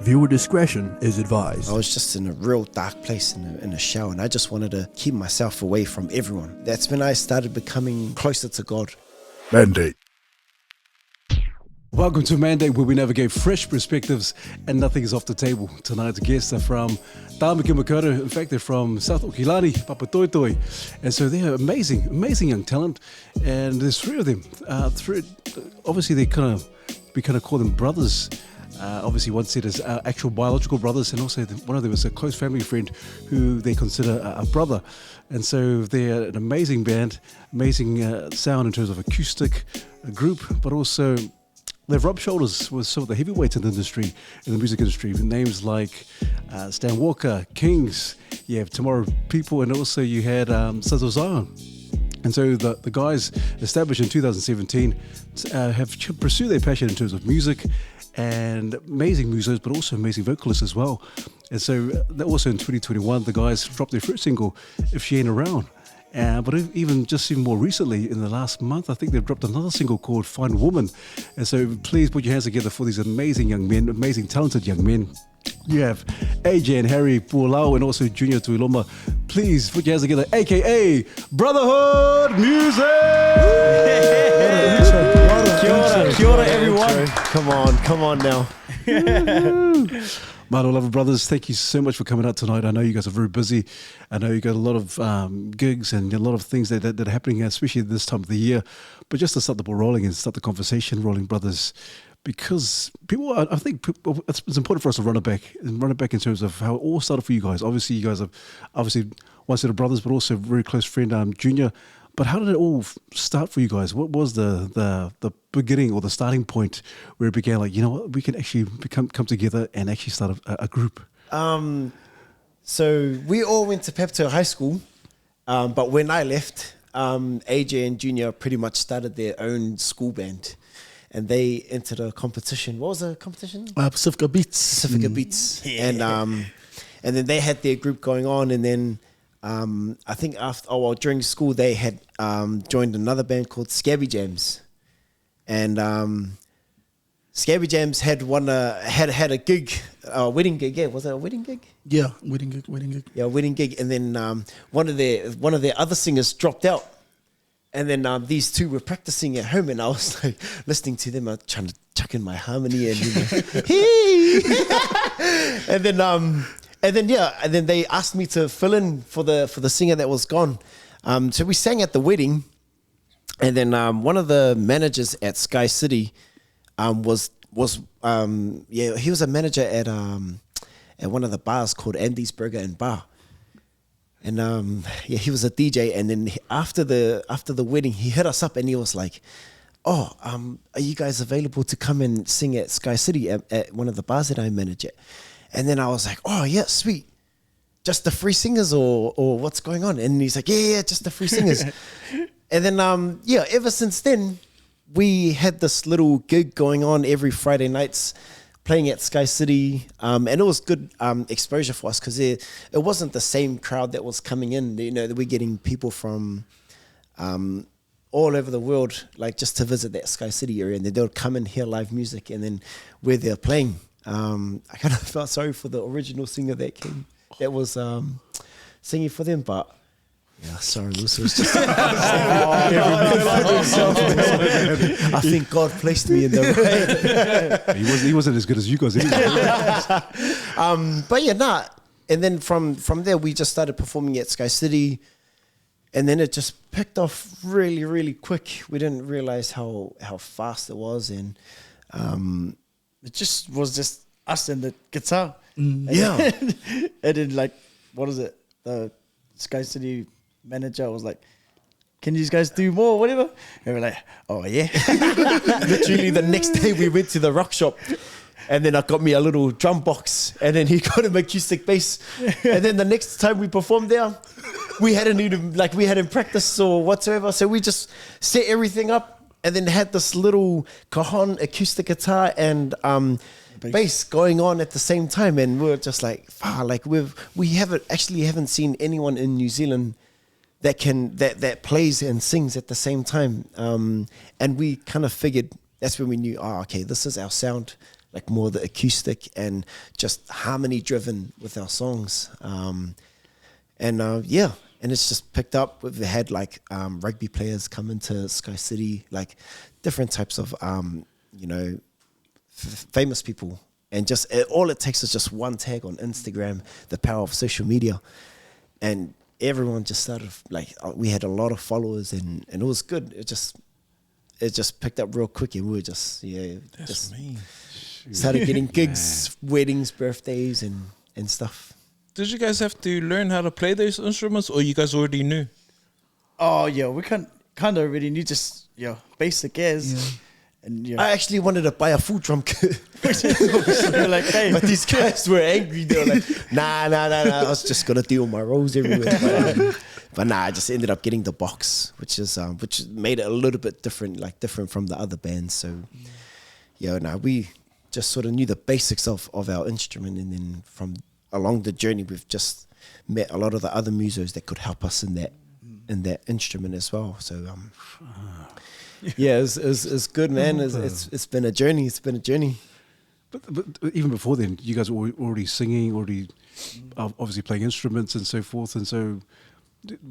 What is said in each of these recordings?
Viewer discretion is advised. I was just in a real dark place in a shower, and I just wanted to keep myself away from everyone. That's when I started becoming closer to God. Mandate. Welcome to Mandate, where we navigate fresh perspectives and nothing is off the table. Tonight's guests are from Tāmaki Makaurau. In fact, they're from South Okilani, Papatoetoi. And so they're amazing young talent. And there's three of them. Obviously, we kind of call them brothers. Obviously, one set is actual biological brothers, and also one of them is a close family friend who they consider a brother. And so they're an amazing band, amazing sound in terms of acoustic group, but also they've rubbed shoulders with some of the heavyweights in the industry, in the music industry. Names like Stan Walker, Kings, you have Tomorrow People, and also you had Sons of Zion. And so the guys established in 2017 have pursued their passion in terms of music, and amazing musos, but also amazing vocalists as well. And so also in 2021, the guys dropped their first single, If She Ain't Around. But even more recently, in the last month, I think they've dropped another single called Fine Woman. And so please put your hands together for these amazing young men, amazing talented young men. You have AJ and Harry Puolau and also Junior Tuiloma. Please put your hands together, aka Brotherhood Music! Kia ora, everyone. Come on now. Mano Lover Brothers, thank you so much for coming out tonight. I know you guys are very busy. I know you got a lot of gigs and a lot of things that are happening, especially this time of the year. But just to start the ball rolling and start the conversation rolling, brothers, because I think it's important for us to run it back in terms of how it all started for you guys. Obviously, you guys have one set of brothers, but also a very close friend, Junior. But how did it all start for you guys? What was the beginning or the starting point where it began? Like, you know what, we can actually come together and actually start a group. So we all went to Pepto High School, but when I left, AJ and Junior pretty much started their own school band, and they entered a competition. What was the competition? Pacifica Beats. Beats, yeah. And then they had their group going on, and then. I think during school they had joined another band called Scabby Jams, and Scabby Jams had had a gig, a wedding gig. Yeah, was it a wedding gig? Yeah, wedding gig. Yeah, wedding gig. And then one of their other singers dropped out, and then these two were practicing at home, and I was like listening to them, trying to chuck in my harmony, and And then they asked me to fill in for the singer that was gone. So we sang at the wedding, and then one of the managers at Sky City he was a manager at one of the bars called Andy's Burger and Bar, and he was a DJ. And then after the wedding, he hit us up and he was like, "Oh, are you guys available to come and sing at Sky City at one of the bars that I manage at?" And then I was like, "Oh yeah, sweet. Just the free singers or what's going on?" And he's like, yeah, just the free singers. And then ever since then, we had this little gig going on every Friday nights, playing at Sky City, and it was good exposure for us because it wasn't the same crowd that was coming in. You know, we're getting people from all over the world, like just to visit that Sky City area, and then they would come and hear live music, and then where they're playing. I kind of felt sorry for the original singer that was singing for them, but yeah, sorry, Lucy was just I think God placed me in the right. He wasn't as good as you guys anyway. But yeah, and then from there we just started performing at Sky City, and then it just picked off really, really quick. We didn't realize how fast it was, and It was just us and the guitar. Yeah. And then what is it? The Sky City manager was like, "Can you guys do more, whatever?" And we're like, "Oh yeah." Literally the next day we went to the rock shop, and then I got me a little drum box, and then he got an acoustic bass. And then the next time we performed there, we hadn't practiced or whatsoever. So we just set everything up, and then had this little cajon acoustic guitar and bass going on at the same time, and we're just like, we haven't seen anyone in New Zealand that plays and sings at the same time, and we kind of figured that's when we knew, okay, this is our sound. like more the acoustic and just harmony driven with our songs. And it's just picked up. We've had like rugby players come into Sky City, like different types of famous people, and just all it takes is just one tag on Instagram, the power of social media, and everyone just started like we had a lot of followers, and it was good. It just picked up real quick, and we were just started getting gigs, weddings, birthdays, and stuff. Did you guys have to learn how to play those instruments, or you guys already knew? Oh yeah, we kind of already knew just basic airs. And I actually wanted to buy a full drum kit. They're like, hey. But these guys were angry. They were like, nah. I was just gonna deal my roles everywhere. But nah, I just ended up getting the box, which made it a little bit different from the other bands. So we just sort of knew the basics of our instrument, and then from along the journey, we've just met a lot of the other musos that could help us in that instrument as well. So it's good, man. It's been a journey. But even before then, you guys were already singing, obviously playing instruments and so forth. And so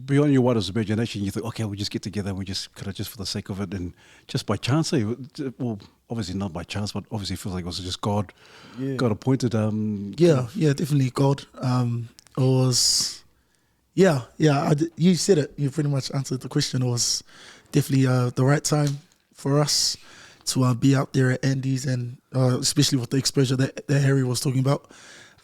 beyond your wildest imagination, you thought, okay, we'll just get together and we just kind of just for the sake of it and just by chance. Well, obviously not by chance, but obviously it feels like it was just God appointed. Definitely God. It was, you said it. You pretty much answered the question. It was definitely the right time for us to be out there at Andy's, and especially with the exposure that Harry was talking about.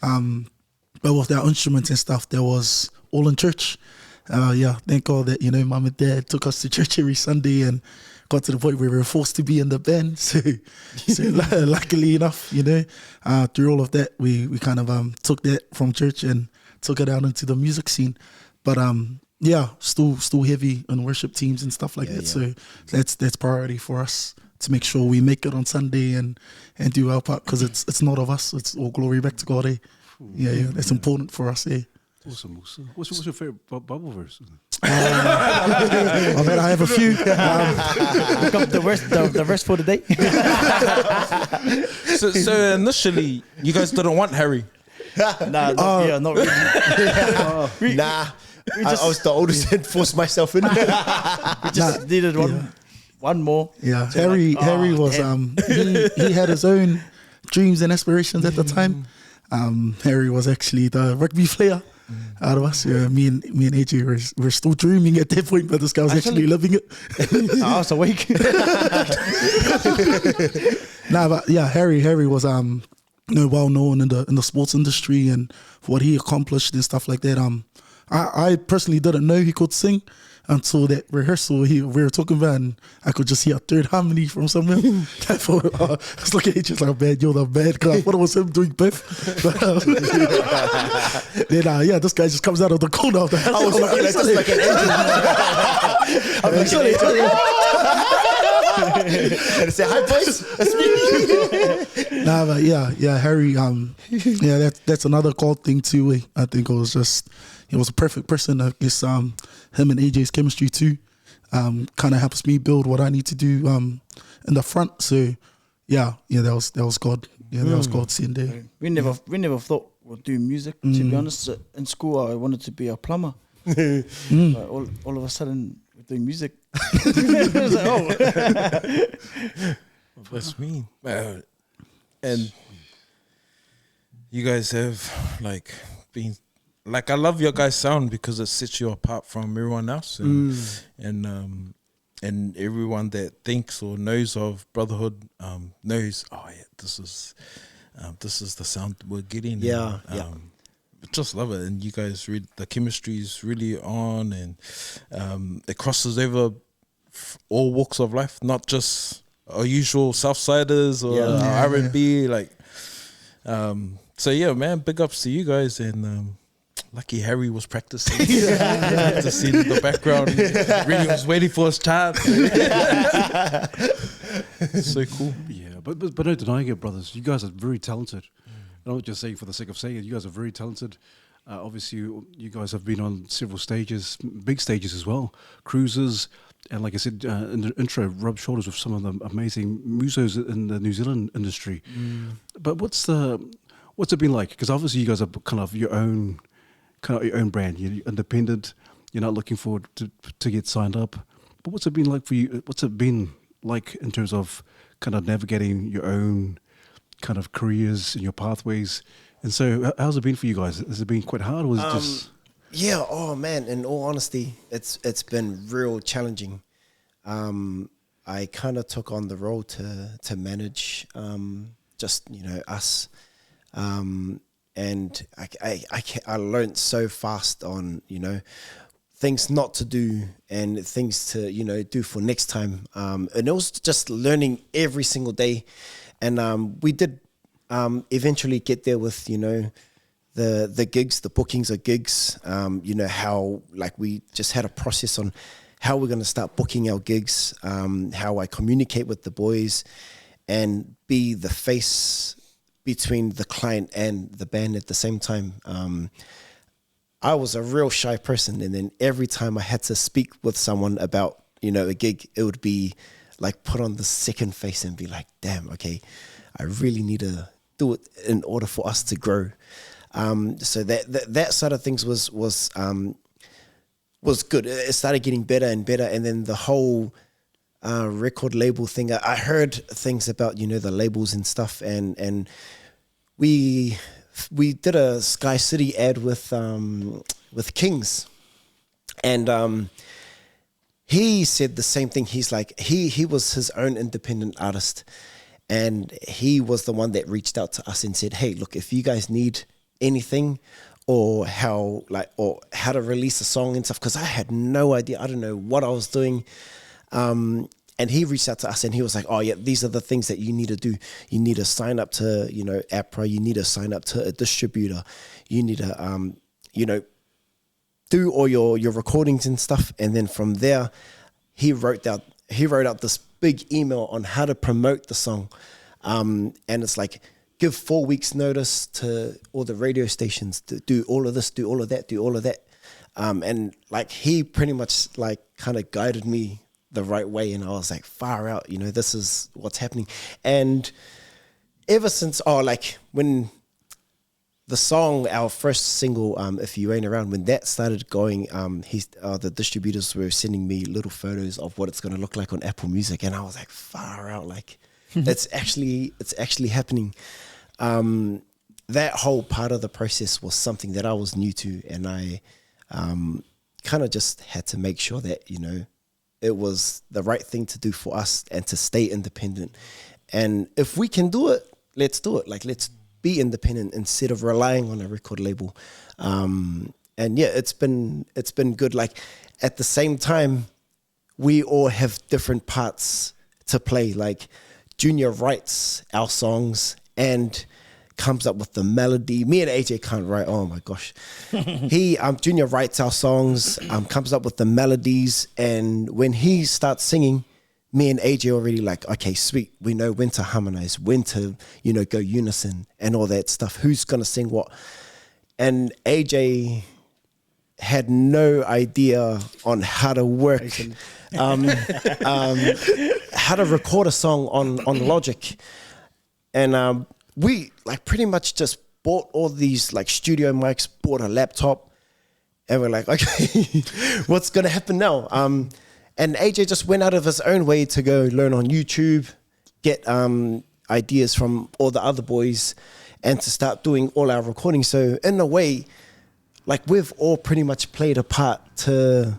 But with our instruments and stuff, there was all in church. Thank God that, Mum and Dad took us to church every Sunday and got to the point where we were forced to be in the band. So luckily enough, through all of that, we kind of took that from church and took it out into the music scene. But still heavy on worship teams and stuff like that. Yeah. So that's priority for us to make sure we make it on Sunday and do our part, because it's not of us. It's all glory back to God. That's important for us. Awesome. What's your favorite Bible verse? I have a few. Look up the verse for today. So initially, you guys didn't want Harry. Not really. Nah. I was the oldest and forced myself in. We just needed one more. Yeah, Harry was he had his own dreams and aspirations at the time. Harry was actually the rugby player out of us. Me and AJ were still dreaming at that point, but this guy was actually living it. I was awake. Harry was well known in the sports industry and what he accomplished and stuff like that. I personally didn't know he could sing until that rehearsal we were talking about, and I could just hear a third harmony from somewhere. I was looking at you like, man, you're the bad guy. I thought it was him doing Biff. Then, this guy just comes out of the corner of the house. I was looking like this like an angel. And say, hi boys, it's me. Harry, that's another God thing too. I think it was just, he was a perfect person. I guess him and AJ's chemistry too kind of helps me build what I need to do in the front. So that was God. That was God sitting there. We never thought we'd do music. To be honest, in school I wanted to be a plumber. But all of a sudden we're doing music. I was like, That's me. And you guys have been. I love your guys' sound because it sets you apart from everyone else, and everyone that thinks or knows of Brotherhood knows. Oh yeah, this is the sound we're getting. Just love it, and you guys the chemistry is really on, and it crosses over all walks of life, not just our usual Southsiders or R&B. So yeah, man, big ups to you guys, and. Lucky Harry was practicing. Practicing in the background. Really was waiting for his chance. So cool. Yeah, but no denying it, brothers. You guys are very talented. I'm not just saying for the sake of saying it. You guys are very talented. Obviously, you guys have been on several stages, big stages as well, cruises, and like I said in the intro, rubbed shoulders with some of the amazing musos in the New Zealand industry. But what's it been like? Because obviously you guys are kind of your own brand. You're independent. You're not looking forward to get signed up. But what's it been like for you? What's it been like in terms of kind of navigating your own kind of careers and your pathways? And so, how's it been for you guys? Has it been quite hard, or was it just? Yeah. Oh man. In all honesty, it's been real challenging. I kind of took on the role to manage just us, and I learned so fast on things not to do and things to do for next time. And it was just learning every single day, and we did eventually get there with the gigs, the bookings of gigs. How like we just had a process on how we're going to start booking our gigs, how I communicate with the boys and be the face between the client and the band at the same time. I was a real shy person, and then every time I had to speak with someone about a gig, it would be like put on the second face and be like, damn, okay, I really need to do it in order for us to grow. So that side of things was good. It started getting better and better, and then the whole record label thing. I heard things about the labels and stuff, and we did a Sky City ad with Kings, and he said the same thing. He's like he was his own independent artist. And he was the one that reached out to us and said, hey, look, if you guys need anything or how to release a song and stuff, because I had no idea. I don't know what I was doing. And he reached out to us and he was like, oh, yeah, these are the things that you need to do. You need to sign up to, APRA. You need to sign up to a distributor. You need to, do all your recordings and stuff. And then from there, he wrote out this big email on how to promote the song, and it's like give 4 weeks notice to all the radio stations to do all of this, do all of that, do all of that, and like he pretty much like kind of guided me the right way, and I was like, far out, this is what's happening. And ever since when the song, our first single, If You Ain't Around, when that started going, the distributors were sending me little photos of what it's going to look like on Apple Music. And I was like, far out, like it's actually happening. That whole part of the process was something that I was new to. And I kind of just had to make sure that, it was the right thing to do for us and to stay independent. And if we can do it, let's do it. Like, let's be independent instead of relying on a record label. And yeah, it's been good. Like at the same time, we all have different parts to play. Like Junior writes our songs and comes up with the melody. Me and AJ can't write. Oh my gosh. Junior writes our songs, comes up with the melodies. And when he starts singing, me and AJ already like, okay, sweet. We know when to harmonize, when to, go unison and all that stuff. Who's going to sing what? And AJ had no idea on how to work, how to record a song on Logic. And we like pretty much just bought all these like studio mics, bought a laptop, and we're like, okay, what's going to happen now? And AJ just went out of his own way to go learn on YouTube, get ideas from all the other boys, and to start doing all our recording. So in a way, like we've all pretty much played a part to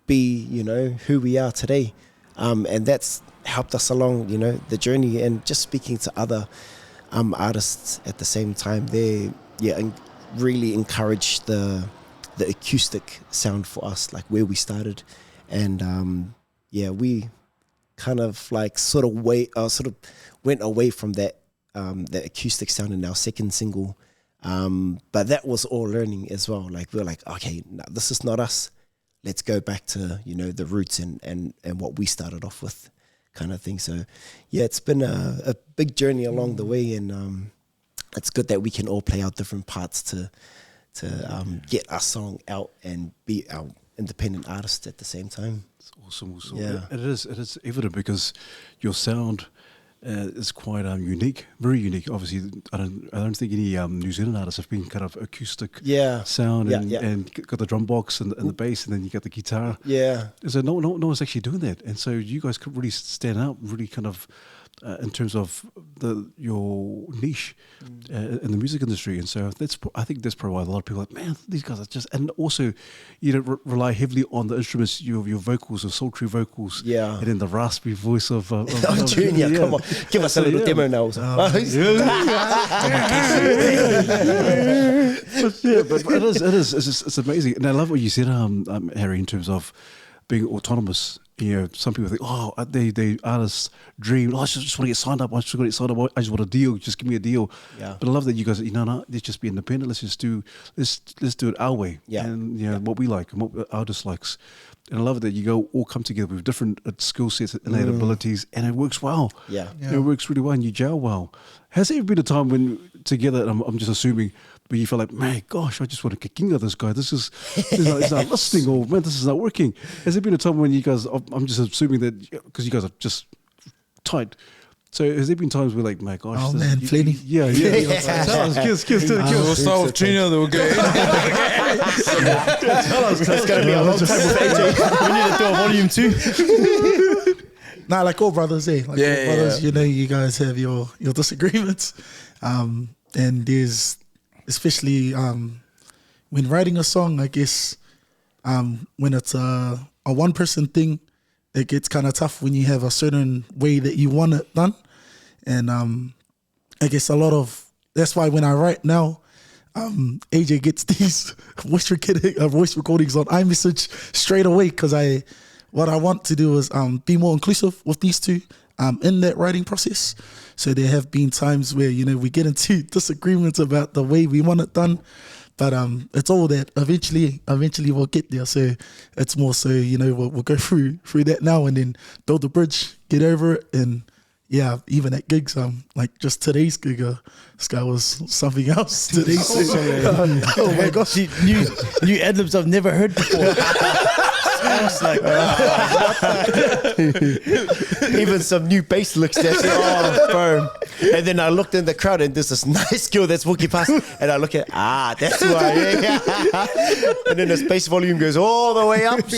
be, who we are today. And that's helped us along, the journey. And just speaking to other artists at the same time, they really encouraged the acoustic sound for us, like where we started. And we kind of like sort of went away from that acoustic sound in our second single. But that was all learning as well. Like we're like, okay, no, this is not us. Let's go back to the roots and what we started off with, kind of thing. So yeah, it's been a big journey along the way, and it's good that we can all play our different parts to get our song out and be our independent artist at the same time. It's awesome. Yeah. It is evident because your sound is quite unique, very unique. Obviously, I don't think any New Zealand artists have been kind of acoustic sound and got the drum box and the bass, and then you got the guitar. Yeah. So no one's actually doing that, and so you guys could really stand out, really kind of. In terms of your niche in the music industry, and so I think that's probably why a lot of people are like, man, these guys are just, and also you don't rely heavily on the instruments, your vocals, or sultry vocals, and then the raspy voice of Junior, come on, give us a little demo now. But it's amazing, and I love what you said, Harry, in terms of being autonomous. You know, some people think, oh, they artists dream, I just want to get signed up. I just want to get signed up. I just want a deal. Just give me a deal. Yeah. But I love that you guys, no, let's just be independent. Let's do it our way. Yeah. And what we like and what our dislikes. And I love that you all come together with different skill sets and abilities, and it works well. Yeah. It works really well, and you gel well. Has there ever been a time when together, and I'm just assuming, but you feel like, man, gosh, I just want to get king of this guy. This is it's not listening, or man, this is not working. Has there been a time when you guys? I'm just assuming that because you guys are just tight. So has there been times where like, my gosh, Oh man, plenty. Yeah. Tell us, kiss. We'll start with Junior, then we'll go. Tell us, it's going to be a long time with AJ. We need to do a volume 2. Nah, like all brothers, Like all brothers, you guys have your disagreements, and there's especially when writing a song, I guess when it's a one person thing, it gets kind of tough when you have a certain way that you want it done, and I guess that's why when I write now, AJ gets these voice recordings on iMessage straight away, because what I want to do is be more inclusive with these two in that writing process. So there have been times where, we get into disagreements about the way we want it done, but it's all that eventually we'll get there. So it's more so, we'll go through that now and then build the bridge, get over it. And yeah, even at gigs, like just today's gig, this guy was something else today. Oh my gosh, new ad-libs I've never heard before. I was like, even some new bass licks that bro. And then I looked in the crowd and there's this nice girl that's walking past, and I look at that's why. And then the bass volume goes all the way up.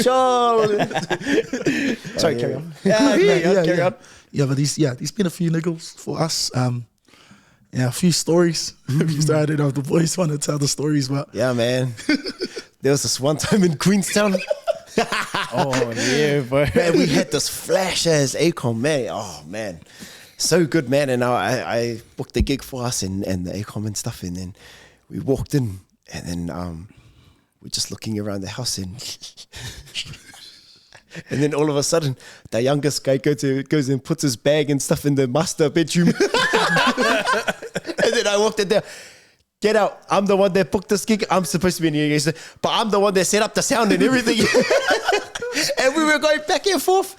Sorry, carry on. Carry on. Yeah, but there's been a few niggles for us. A few stories. I don't know if the boys want to tell the stories, but yeah, man. There was this one time in Queenstown. oh yeah, bro. Man, we had this flash ass Acom, man. Oh man, so good, man. And I booked the gig for us and the Acom and stuff, and then we walked in, and then we're just looking around the house, and then all of a sudden the youngest guy goes and puts his bag and stuff in the master bedroom, and then I walked in there. Get out. I'm the one that booked this gig. I'm supposed to be in here. But I'm the one that set up the sound and everything. And we were going back and forth.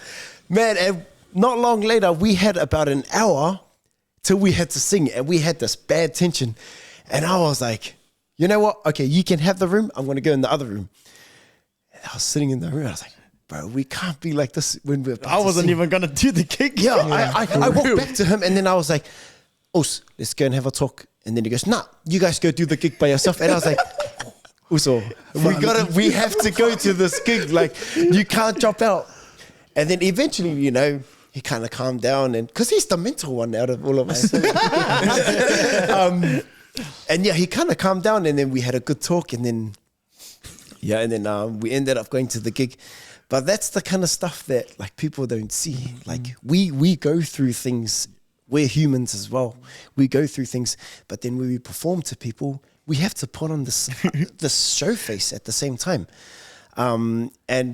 Man, and not long later, we had about an hour till we had to sing. And we had this bad tension. And I was like, you know what? Okay, you can have the room. I'm going to go in the other room. And I was sitting in the room. I was like, bro, we can't be like this when we're about I wasn't even going to do the gig. Yeah, I walked back to him, and then I was like, Us, let's go and have a talk. And then he goes, nah, you guys go do the gig by yourself. And I was like, Uso, we have to go to this gig. Like, you can't drop out. And then eventually, he kind of calmed down, and because he's the mental one out of all of us. And yeah, he kind of calmed down, and then we had a good talk, and then we ended up going to the gig. But that's the kind of stuff that like people don't see. Like we go through things. We're humans as well. We go through things, but then when we perform to people, we have to put on this show face at the same time. And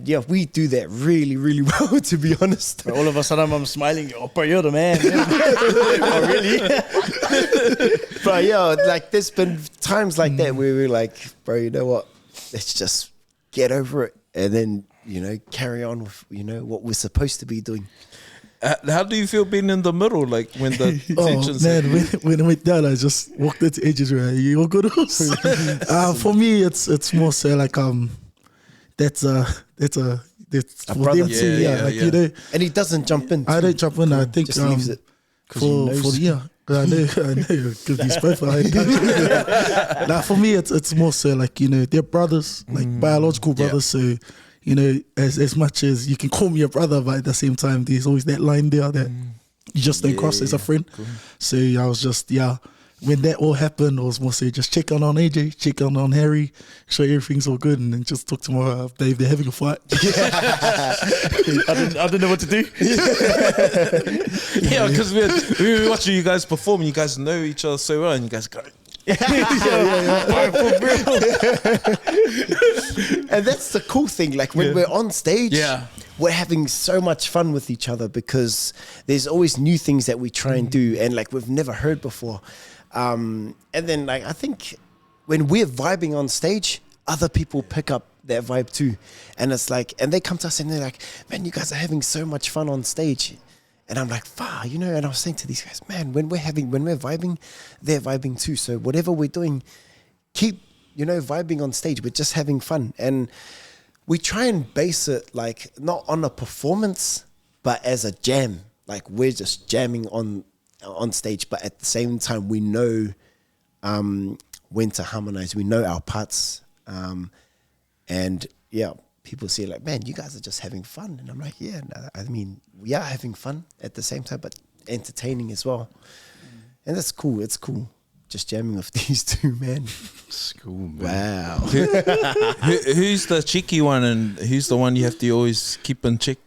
yeah, we do that really, really well, to be honest. All of a sudden I'm smiling, bro, you're the man. Oh, really? But yeah, like there's been times like that where we're like, bro, you know what? Let's just get over it and then, carry on with, what we're supposed to be doing. How do you feel being in the middle, like when the Oh tensions? man, when it went down, I just walked into edges where you all good. For me, it's more so like that's for brother. them too. Yeah, Yeah, like yeah. you know, And he doesn't jump in. I too. don't jump in. I think Just leaves it. for the 'cause give these both. Now for me, it's more so like they're brothers, like biological brothers. So as much as you can call me a brother, but at the same time, there's always that line there that you just don't cross as a friend. Cool. So I was just when that all happened, I was more so just check on AJ, check on Harry, show everything's all good, and then just talk to my Dave. They're having a fight. I didn't know what to do. Yeah, because we were watching you guys perform, and you guys know each other so well, and you guys go. And that's the cool thing. Like when we're on stage, we're having so much fun with each other because there's always new things that we try and do, and like we've never heard before. And then like I think when we're vibing on stage, other people pick up that vibe too, and it's like, and they come to us and they're like, "Man, you guys are having so much fun on stage." And I'm like, and I was saying to these guys, man, when we're vibing, they're vibing too. So whatever we're doing, keep, vibing on stage. We're just having fun. And we try and base it like not on a performance, but as a jam. Like we're just jamming on stage, but at the same time, we know when to harmonize. We know our parts. And yeah, people say like, man, you guys are just having fun. And I'm like, yeah, no, I mean, we are having fun at the same time, but entertaining as well. And that's cool. It's cool. Just jamming with these two, man. It's cool, man. Wow. Who's the cheeky one, and who's the one you have to always keep in check?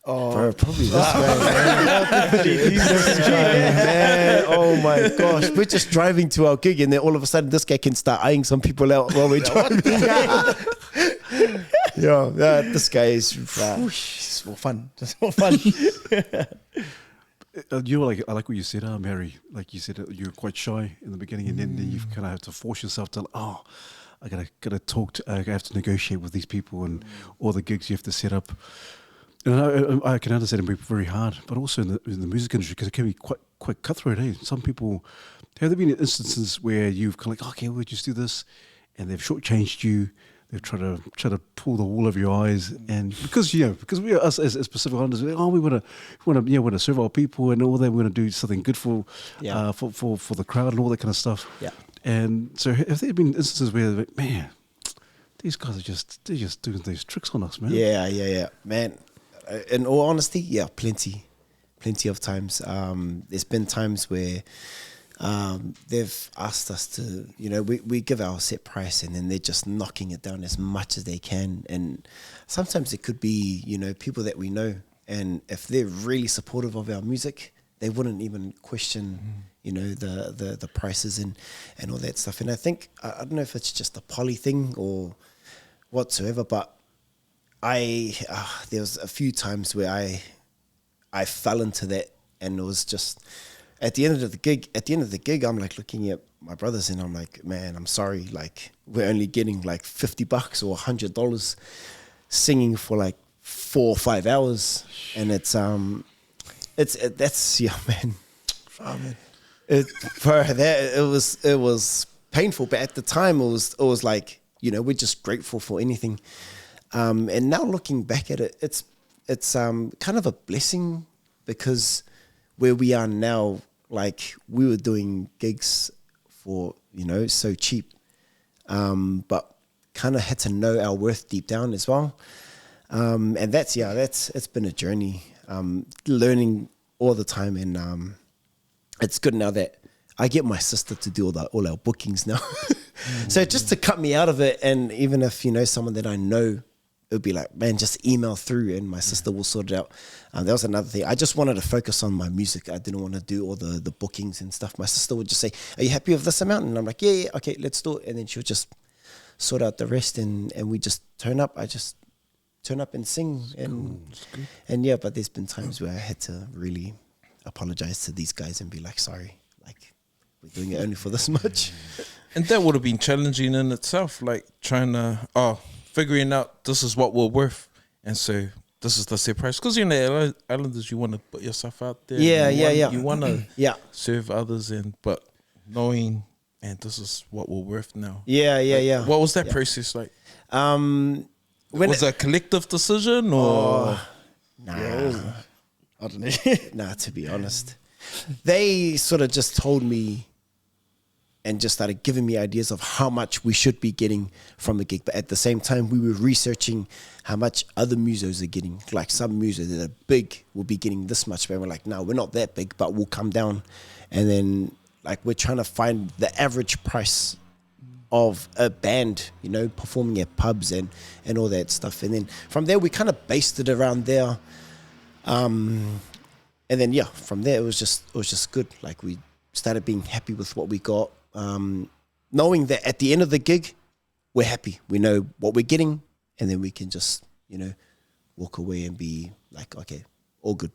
Bro, probably this guy, man. This guy, man. Oh my gosh. We're just driving to our gig, and then all of a sudden this guy can start eyeing some people out while we're driving. This guy is It's more fun. Just more fun. I like what you said, Mary. Like you said, you're quite shy in the beginning, and then you kind of have to force yourself to. I gotta talk to. I have to negotiate with these people, and all the gigs you have to set up. And I can understand it be very hard, but also in the music industry, because it can be quite cutthroat. Some people, have there been instances where you've kind of like, okay, we'll just do this, and they've shortchanged you. They've tried to pull the wool over your eyes, and because we are us as Pacific Islanders, we want to serve our people, and all that. We want to do something good for the crowd and all that kind of stuff. Yeah. And so, have there been instances where, like, man, these guys they're just doing these tricks on us, man? Yeah, man. In all honesty, plenty of times. There's been times where they've asked us to, we give our set price, and then they're just knocking it down as much as they can. And sometimes it could be, people that we know, and if they're really supportive of our music, they wouldn't even question, the prices and all that stuff. And I think, I don't know if it's just a poly thing or whatsoever, but there was a few times where I fell into that, and it was just at the end of the gig, I'm like looking at my brothers, and I'm like, man, I'm sorry, like we're only getting like $50 or $100 singing for like 4 or 5 hours, and that's man. It was painful, but at the time it was like, we're just grateful for anything. And now looking back at it, it's kind of a blessing, because where we are now, like we were doing gigs for, so cheap, but kind of had to know our worth deep down as well. And it's been a journey, learning all the time. And it's good now that I get my sister to do all our bookings now. So just to cut me out of it, and even if, someone that I know, it would be like, man, just email through and my sister will sort it out. That was another thing. I just wanted to focus on my music. I didn't want to do all the bookings and stuff. My sister would just say, are you happy with this amount? And I'm like, yeah, okay, let's do it. And then she'll just sort out the rest, and we just turn up. I just turn up and sing. But there's been times where I had to really apologize to these guys and be like, sorry, like we're doing it only for this much. And that would have been challenging in itself, like trying to, figuring out this is what we're worth. And so this is the surprise. Because you know, Islanders, you want to put yourself out there. Yeah, you yeah. You want to Yeah. serve others, but knowing, and this is what we're worth now. Yeah, yeah, Like, yeah. What was that process like? When Was it a collective decision or? Nah, I don't know. nah. To be honest, they sort of just told me and just started giving me ideas of how much we should be getting from the gig. But at the same time, we were researching how much other musos are getting. Like some musos that are big will be getting this much. But we're like, no, we're not that big, but we'll come down. And then like we're trying to find the average price of a band, you know, performing at pubs and all that stuff. And then from there, we kind of based it around there. And then, yeah, from there, it was just good. Like we started being happy with what we got. Knowing that at the end of the gig, we're happy. We know what we're getting, and then we can just, you know, walk away and be like, okay, all good.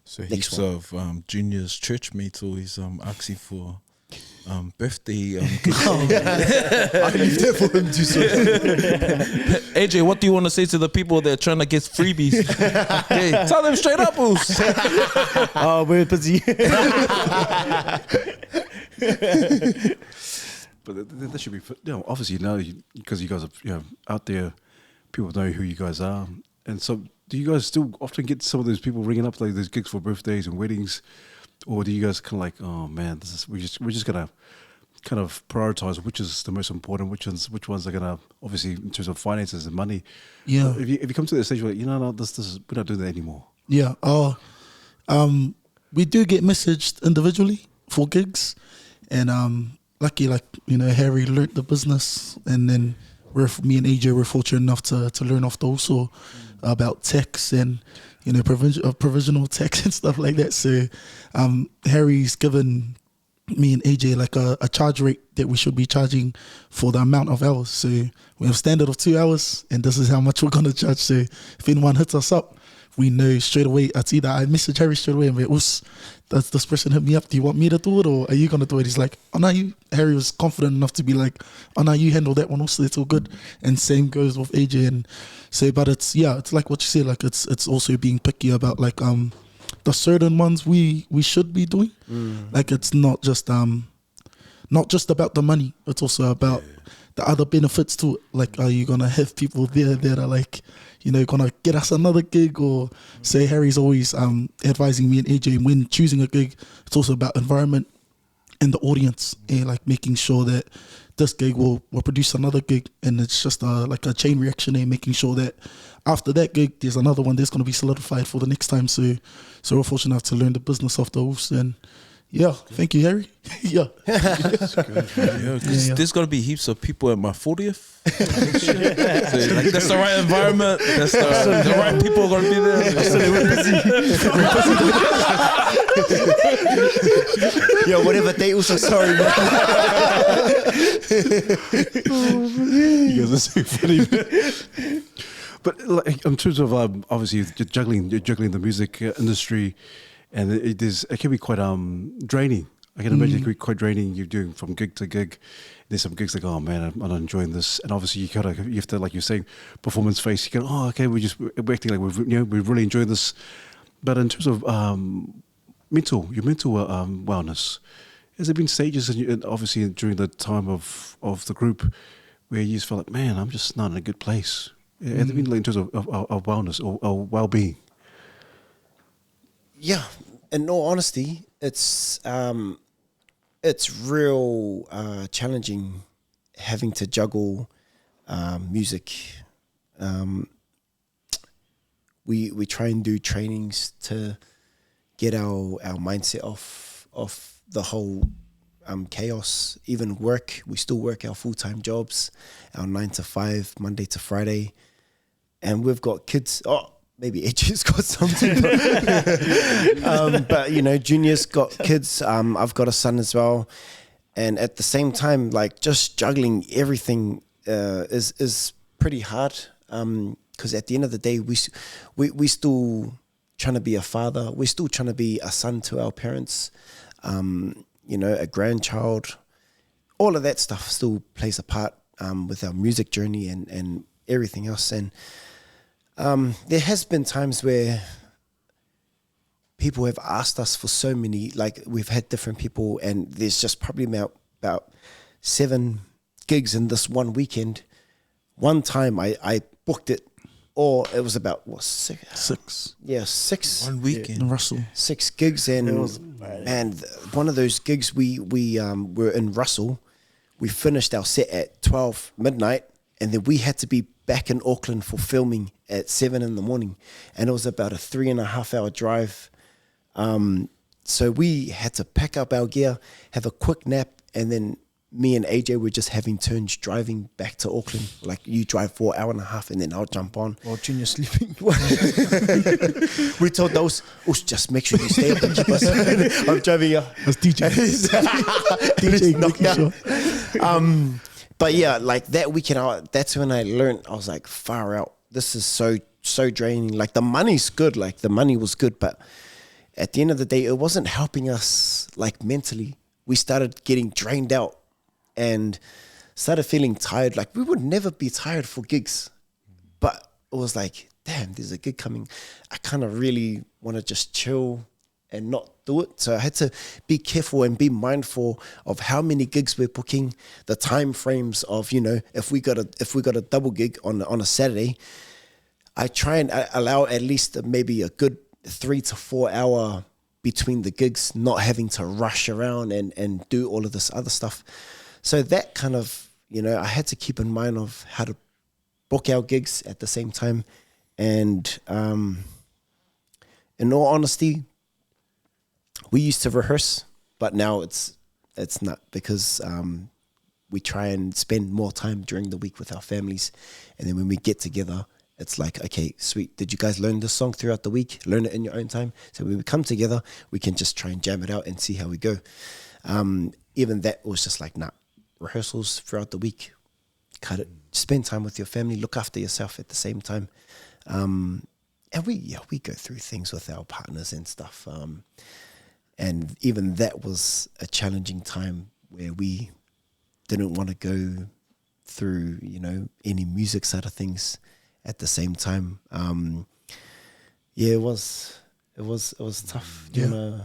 So Next heaps one. of Junior's church mates always asking for birthday. I leave that for him to say. AJ, what do you want to say to the people that are trying to get freebies? Hey, tell them straight up, Oos. Oh, we're busy. But that should be, you know, obviously now because you guys are, you know, out there, people know who you guys are, and so do you guys still often get some of those people ringing up like those gigs for birthdays and weddings, or do you guys kind of like, oh man, we're just gonna kind of prioritize which is the most important, which ones are gonna, obviously in terms of finances and money. Yeah. If you come to the stage where like, no, this is, we're not doing that anymore. Yeah. We do get messaged individually for gigs, and lucky, like, you know, Harry learnt the business, and then me and AJ were fortunate enough to learn off also about tax and, you know, provisional tax and stuff like that. So Harry's given me and AJ like a charge rate that we should be charging for the amount of hours. So we have standard of 2 hours, and this is how much we're gonna charge. So if anyone hits us up, we know straight away. It's either I message Harry straight away and be, "Oos, does this person hit me up? Do you want me to do it, or are you gonna do it?" He's like, "Oh no, you." Harry was confident enough to be like, "Oh no, you handle that one also. It's all good." And same goes with AJ. And so, but it's like what you said. Like it's also being picky about like the certain ones we should be doing. Like it's not just about the money. It's also about the other benefits to it. Like, are you gonna have people there that are like, you know, gonna get us another gig? Or say Harry's always advising me and AJ when choosing a gig, it's also about environment and the audience, and like making sure that this gig will produce another gig, and it's just like a chain reaction, and making sure that after that gig there's another one that's going to be solidified for the next time. So we're fortunate enough to learn the business of those. And yeah, thank you, Harry. Yeah. There's gonna be heaps of people at my 40th. So, like, that's the right environment. That's the right people are gonna be there. Yeah, whatever date also, sorry, man. You guys are so funny. But like, in terms of obviously you're juggling the music industry, and it can be quite draining. I can imagine it can be quite draining. You're doing from gig to gig. There's some gigs like, oh man, I'm not enjoying this, and obviously you have to, like you're saying, performance face. You go, oh okay, we're acting like we really enjoy this. But in terms of your mental wellness, has there been stages, and obviously during the time of the group, where you just felt like, man, I'm just not in a good place? Has there been like in terms of wellness or well-being? Yeah, in all honesty, it's real challenging having to juggle music. We try and do trainings to get our mindset off the whole chaos. Even work, we still work our full-time jobs, our 9 to 5, Monday to Friday, and we've got kids. Oh, maybe AJ's got something, but you know, Junior's got kids. I've got a son as well, and at the same time, like just juggling everything is pretty hard. Because at the end of the day, we still trying to be a father. We're still trying to be a son to our parents. You know, a grandchild. All of that stuff still plays a part with our music journey and everything else. And There has been times where people have asked us for so many, like we've had different people, and there's just probably about 7 gigs in this one weekend. One time I booked it, or it was about what, 6? Yeah, 6. One weekend. In Russell. 6 gigs, and one of those gigs we were in Russell. We finished our set at 12 midnight, and then we had to be back in Auckland for filming at 7 in the morning, and it was about a 3.5 hour drive. So we had to pack up our gear, have a quick nap, and then me and AJ were just having turns driving back to Auckland. Like, you drive for 1.5 hours and then I'll jump on. While Junior's sleeping. We told those, just make sure you stay up and keep us. I'm driving up. That's DJ. DJ making sure. But yeah, like that weekend, that's when I learned, I was like, far out. This is so draining. Like, the money's good. Like, the money was good, but at the end of the day, it wasn't helping us, like, mentally. We started getting drained out and started feeling tired. Like, we would never be tired for gigs, but it was like, damn, there's a gig coming. I kind of really want to just chill and not do it. So I had to be careful and be mindful of how many gigs we're booking, the time frames of, you know, if we got a double gig on a Saturday, I try and allow at least maybe a good 3 to 4 hour between the gigs, not having to rush around and do all of this other stuff. So that kind of, you know, I had to keep in mind of how to book our gigs at the same time. And in all honesty, we used to rehearse, but now it's not, because we try and spend more time during the week with our families. And then when we get together, it's like, okay, sweet. Did you guys learn this song throughout the week? Learn it in your own time. So when we come together, we can just try and jam it out and see how we go. Even that was just like, nah, rehearsals throughout the week. Cut it. Spend time with your family. Look after yourself at the same time. And we go through things with our partners and stuff. And even that was a challenging time where we didn't want to go through, you know, any music side of things at the same time. It was tough. Yeah.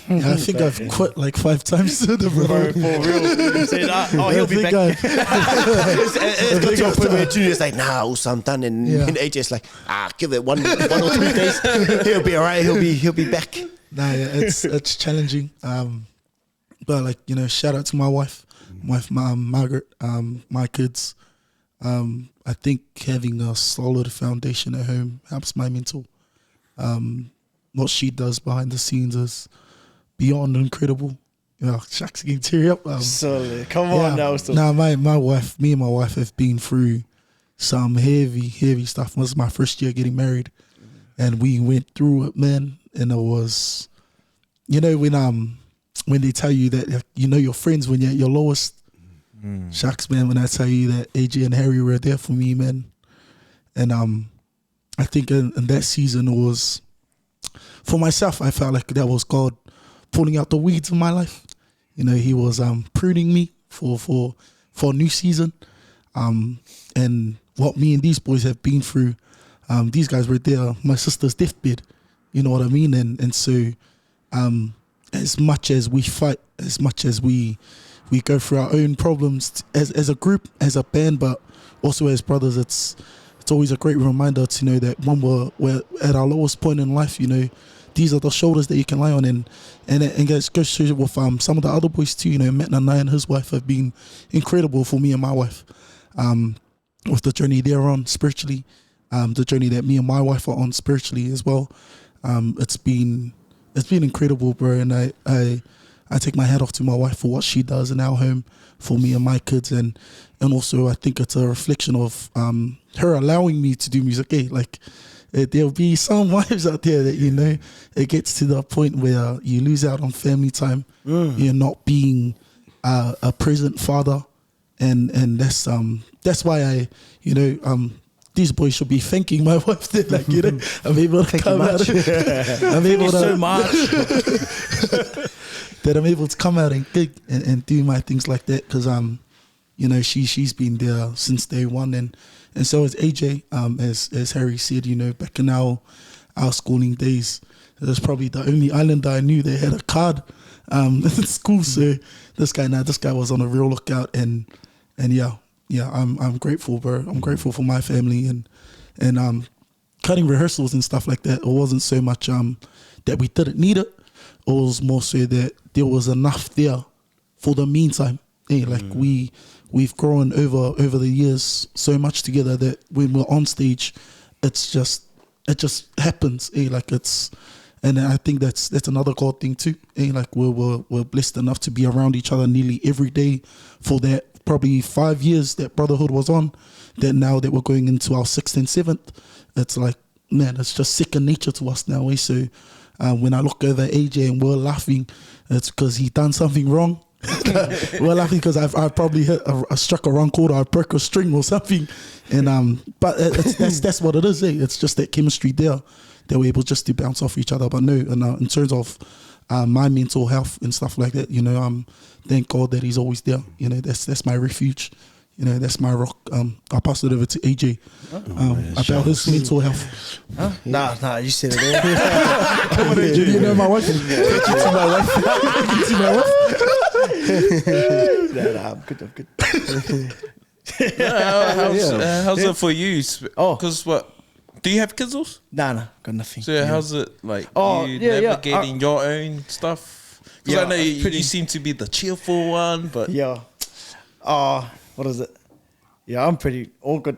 Yeah, I think I've quit like 5 times to the Brotherhood. For real. Say that. Oh, he'll be back. It's got to a point where Junior's like, nah, I'm done, and AJ's like, give it one or 2 days, he'll be alright. He'll be back. Nah, yeah, it's challenging. But like, you know, shout out to my wife, Margaret, my kids. I think having a solid foundation at home helps my mental. What she does behind the scenes is beyond incredible. You know, Shaq's getting teary up. Solid. Come on now. Nah, my wife, me and my wife have been through some heavy stuff. It was my first year getting married, and we went through it, man. And it was, you know, when they tell you that, you know, your friends when you're at your lowest. Shaq's, man, when I tell you that AJ and Harry were there for me, man. And I think in that season it was, for myself, I felt like that was God pulling out the weeds in my life. You know, he was pruning me for a new season. And what me and these boys have been through, these guys were there, my sister's deathbed. You know what I mean? And so as much as we fight, as much as we go through our own problems as a group, as a band, but also as brothers, it's always a great reminder to know that when we're at our lowest point in life, you know, these are the shoulders that you can lie on. And it goes to show with some of the other boys too, you know, Matt and I and his wife have been incredible for me and my wife, with the journey they're on spiritually, the journey that me and my wife are on spiritually as well. It's been incredible, bro. And I take my hat off to my wife for what she does in our home for me and my kids, and also I think it's a reflection of her allowing me to do music. Like there'll be some wives out there that, you know, it gets to the point where you lose out on family time. You're not being a present father, and that's why I, you know, these boys should be thanking my wife that, like, you know, I'm able to come out. I'm able to so much. that I'm able to come out and gig and do my things like that, because you know, she's been there since day one, and so is AJ. As Harry said, you know, back in our schooling days, it was probably the only islander I knew that had a card in school. So this guy was on a real lookout, and yeah, I'm grateful, bro. I'm grateful for my family, and cutting rehearsals and stuff like that. It wasn't so much that we didn't need it. It was more so that there was enough there for the meantime. Like we've grown over the years so much together that when we're on stage, it just happens. Like it's, and I think that's another God thing too. Like we're blessed enough to be around each other nearly every day for that probably 5 years that Brotherhood was on. That now that we're going into our 6th and 7th, it's like, man, it's just second nature to us now. So when I look over AJ and we're laughing, it's because he done something wrong. We're laughing because I've probably struck a wrong chord, or I broke a string or something, and but that's what it is. It's just that chemistry there that we're able just to bounce off each other. But no, and in terms of my mental health and stuff like that, you know, thank God that He's always there. You know, that's my refuge. You know, that's my rock. I'll pass it over to AJ about his mental health. Huh? Nah, you said it all. Come on, AJ. You know my wife. To my wife. To my wife. Nah, I'm good. How's it for you? Oh. Because what? Do you have kids also? Nah, got nothing. So how's it like? You navigating your own stuff? Because I know you seem to be the cheerful one, but yeah. What is it? Yeah, I'm pretty all good.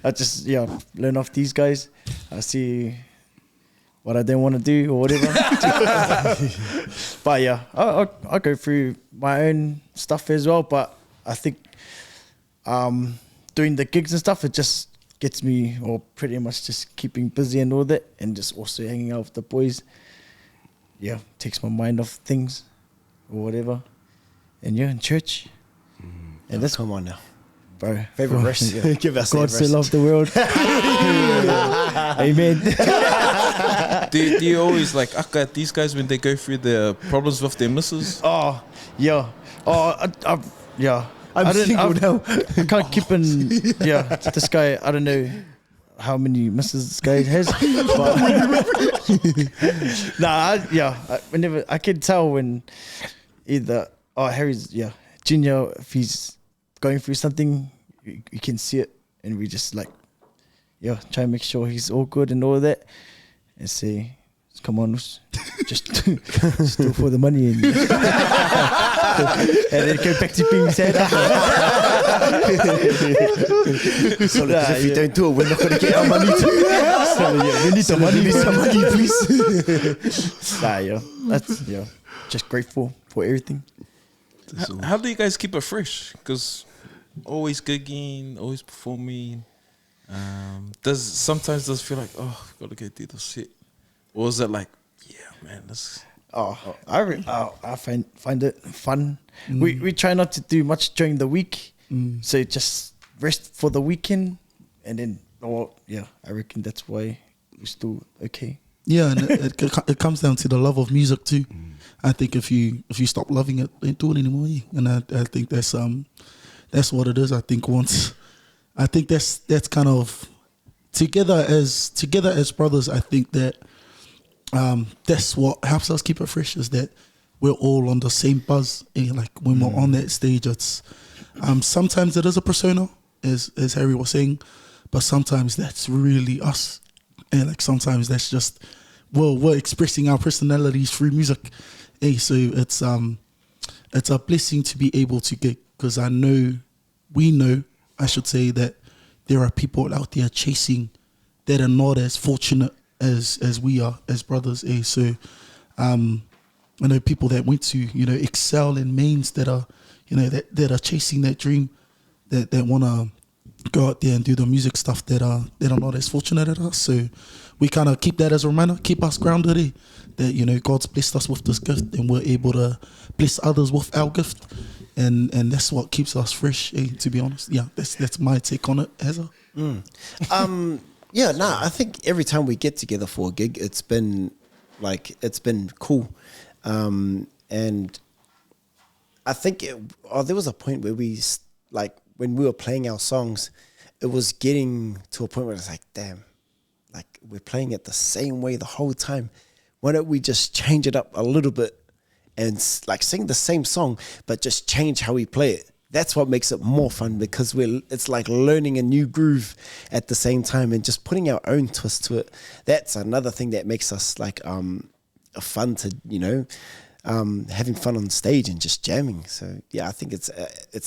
I just learn off these guys. I see what I don't want to do or whatever. But yeah, I go through my own stuff as well. But I think doing the gigs and stuff, it just gets me, or pretty much just keeping busy and all that, and just also hanging out with the boys. Yeah, takes my mind off things or whatever. And in church. And that's, come on now, bro. favorite verse. Yeah. Give us God so loved the world. Amen. do you always like at these guys when they go through their problems with their missus? Oh yeah. Yeah. I'm single now. I can't keep in. Yeah, this guy. I don't know how many misses this guy has. But whenever I can tell when either Harry's Junior, if he's going through something, you can see it, and we just like, try and make sure he's all good and all that, and say, come on, just do it for the money, and then go back to being sad. So if you don't do it, we're not going to get our money. We need some money. Please. That's just grateful for everything. How do you guys keep it fresh? Because always gigging, always performing. Sometimes does feel like, gotta go do this shit, or is it like, man, this? I find it fun. We try not to do much during the week, so just rest for the weekend, and then I reckon that's why we're still okay. Yeah, and it comes down to the love of music too. I think if you stop loving it, don't do it anymore. And I think that's what it is. I think that's kind of together as brothers. I think that that's what helps us keep it fresh, is that we're all on the same buzz. And like when we're on that stage, it's sometimes it is a persona, as Harry was saying, but sometimes that's really us. And like sometimes that's just we're expressing our personalities through music. So it's a blessing to be able to get, because we know I should say that there are people out there chasing that are not as fortunate as we are as brothers. So I know people that went to excel in mains that are that are chasing that dream, that want to go out there and do the music stuff that are not as fortunate as us. So we kind of keep that as a reminder, keep us grounded, that God's blessed us with this gift, and we're able to bless others with our gift, and that's what keeps us fresh. To be honest, that's my take on it, Hazza. I think every time we get together for a gig, it's been cool, and I think there was a point where like when we were playing our songs, it was getting to a point where it's like, damn, like we're playing it the same way the whole time. Why don't we just change it up a little bit and like sing the same song, but just change how we play it? That's what makes it more fun, because it's like learning a new groove at the same time and just putting our own twist to it. That's another thing that makes us like fun to, having fun on stage and just jamming. So yeah, I think it's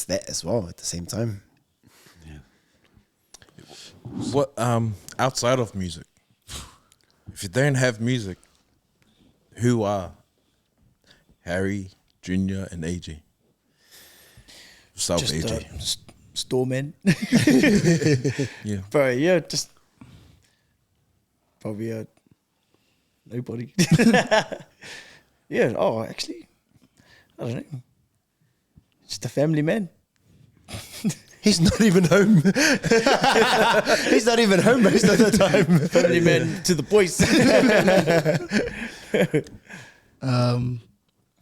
that as well at the same time. What outside of music, if you don't have music, who are Harry, Junior, and AJ? Start with AJ. Storeman. Yeah. Bro, yeah, just probably nobody. Yeah, actually, I don't know. Just a family man. He's not even home. He's not even home most of the time. Family man to the boys.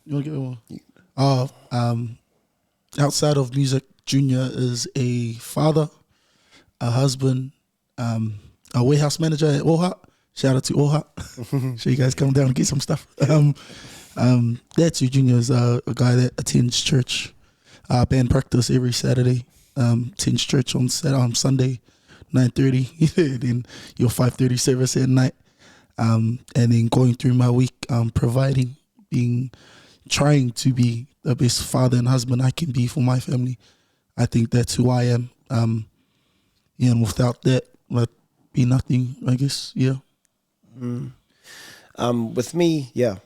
You want to get one? Outside of music, Junior is a father, a husband, a warehouse manager at Oha. Shout out to Oha. Sure you guys come down and get some stuff. That's who Junior is, a guy that attends church, band practice every Saturday. Attends church on Sunday, 9:30. Then your 5:30 service at night. And then going through my week, providing, trying to be the best father and husband I can be for my family. I think that's who I am. And without that, I'd be nothing, I guess. Yeah. With me, yeah,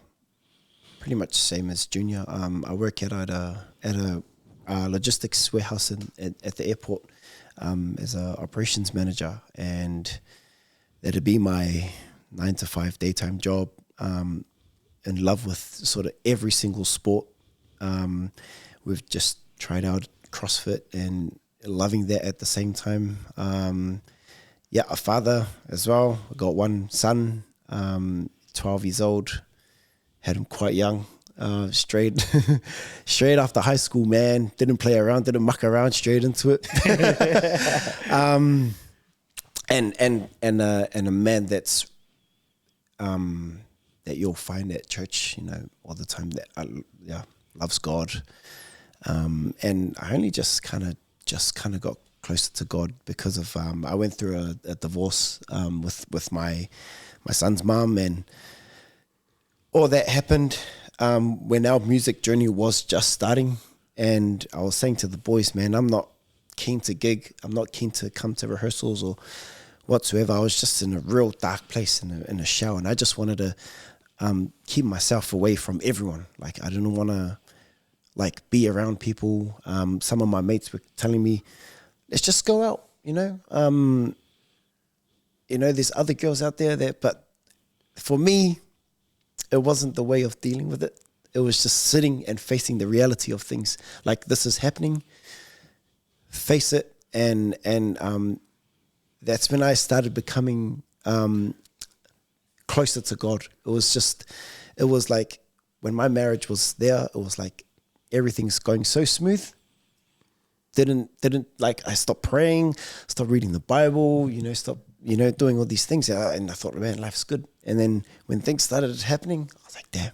pretty much same as Junior. I work at a logistics warehouse at the airport as a operations manager, and that'd be my 9 to 5 daytime job. In love with sort of every single sport. We've just tried out CrossFit and loving that at the same time. A father as well. I got one son, 12 years old. Had him quite young. Straight after high school, man. Didn't play around, didn't muck around, straight into it. And a man that's that you'll find at church, all the time, that loves God. And I only just kind of got closer to God because of I went through a divorce with my son's mom, and all that happened when our music journey was just starting. And I was saying to the boys, man, I'm not keen to gig. I'm not keen to come to rehearsals or whatsoever. I was just in a real dark place in a shell, and I just wanted to keep myself away from everyone. Like, I didn't want to be around people. Some of my mates were telling me, let's just go out, there's other girls out there but for me, it wasn't the way of dealing with it. It was just sitting and facing the reality of things. Like, this is happening, face it. And that's when I started becoming closer to God. It was like when my marriage was there, it was like everything's going so smooth. Didn't I stopped praying, stopped reading the Bible, stopped, doing all these things. And I thought, man, life's good. And then when things started happening, I was like, damn,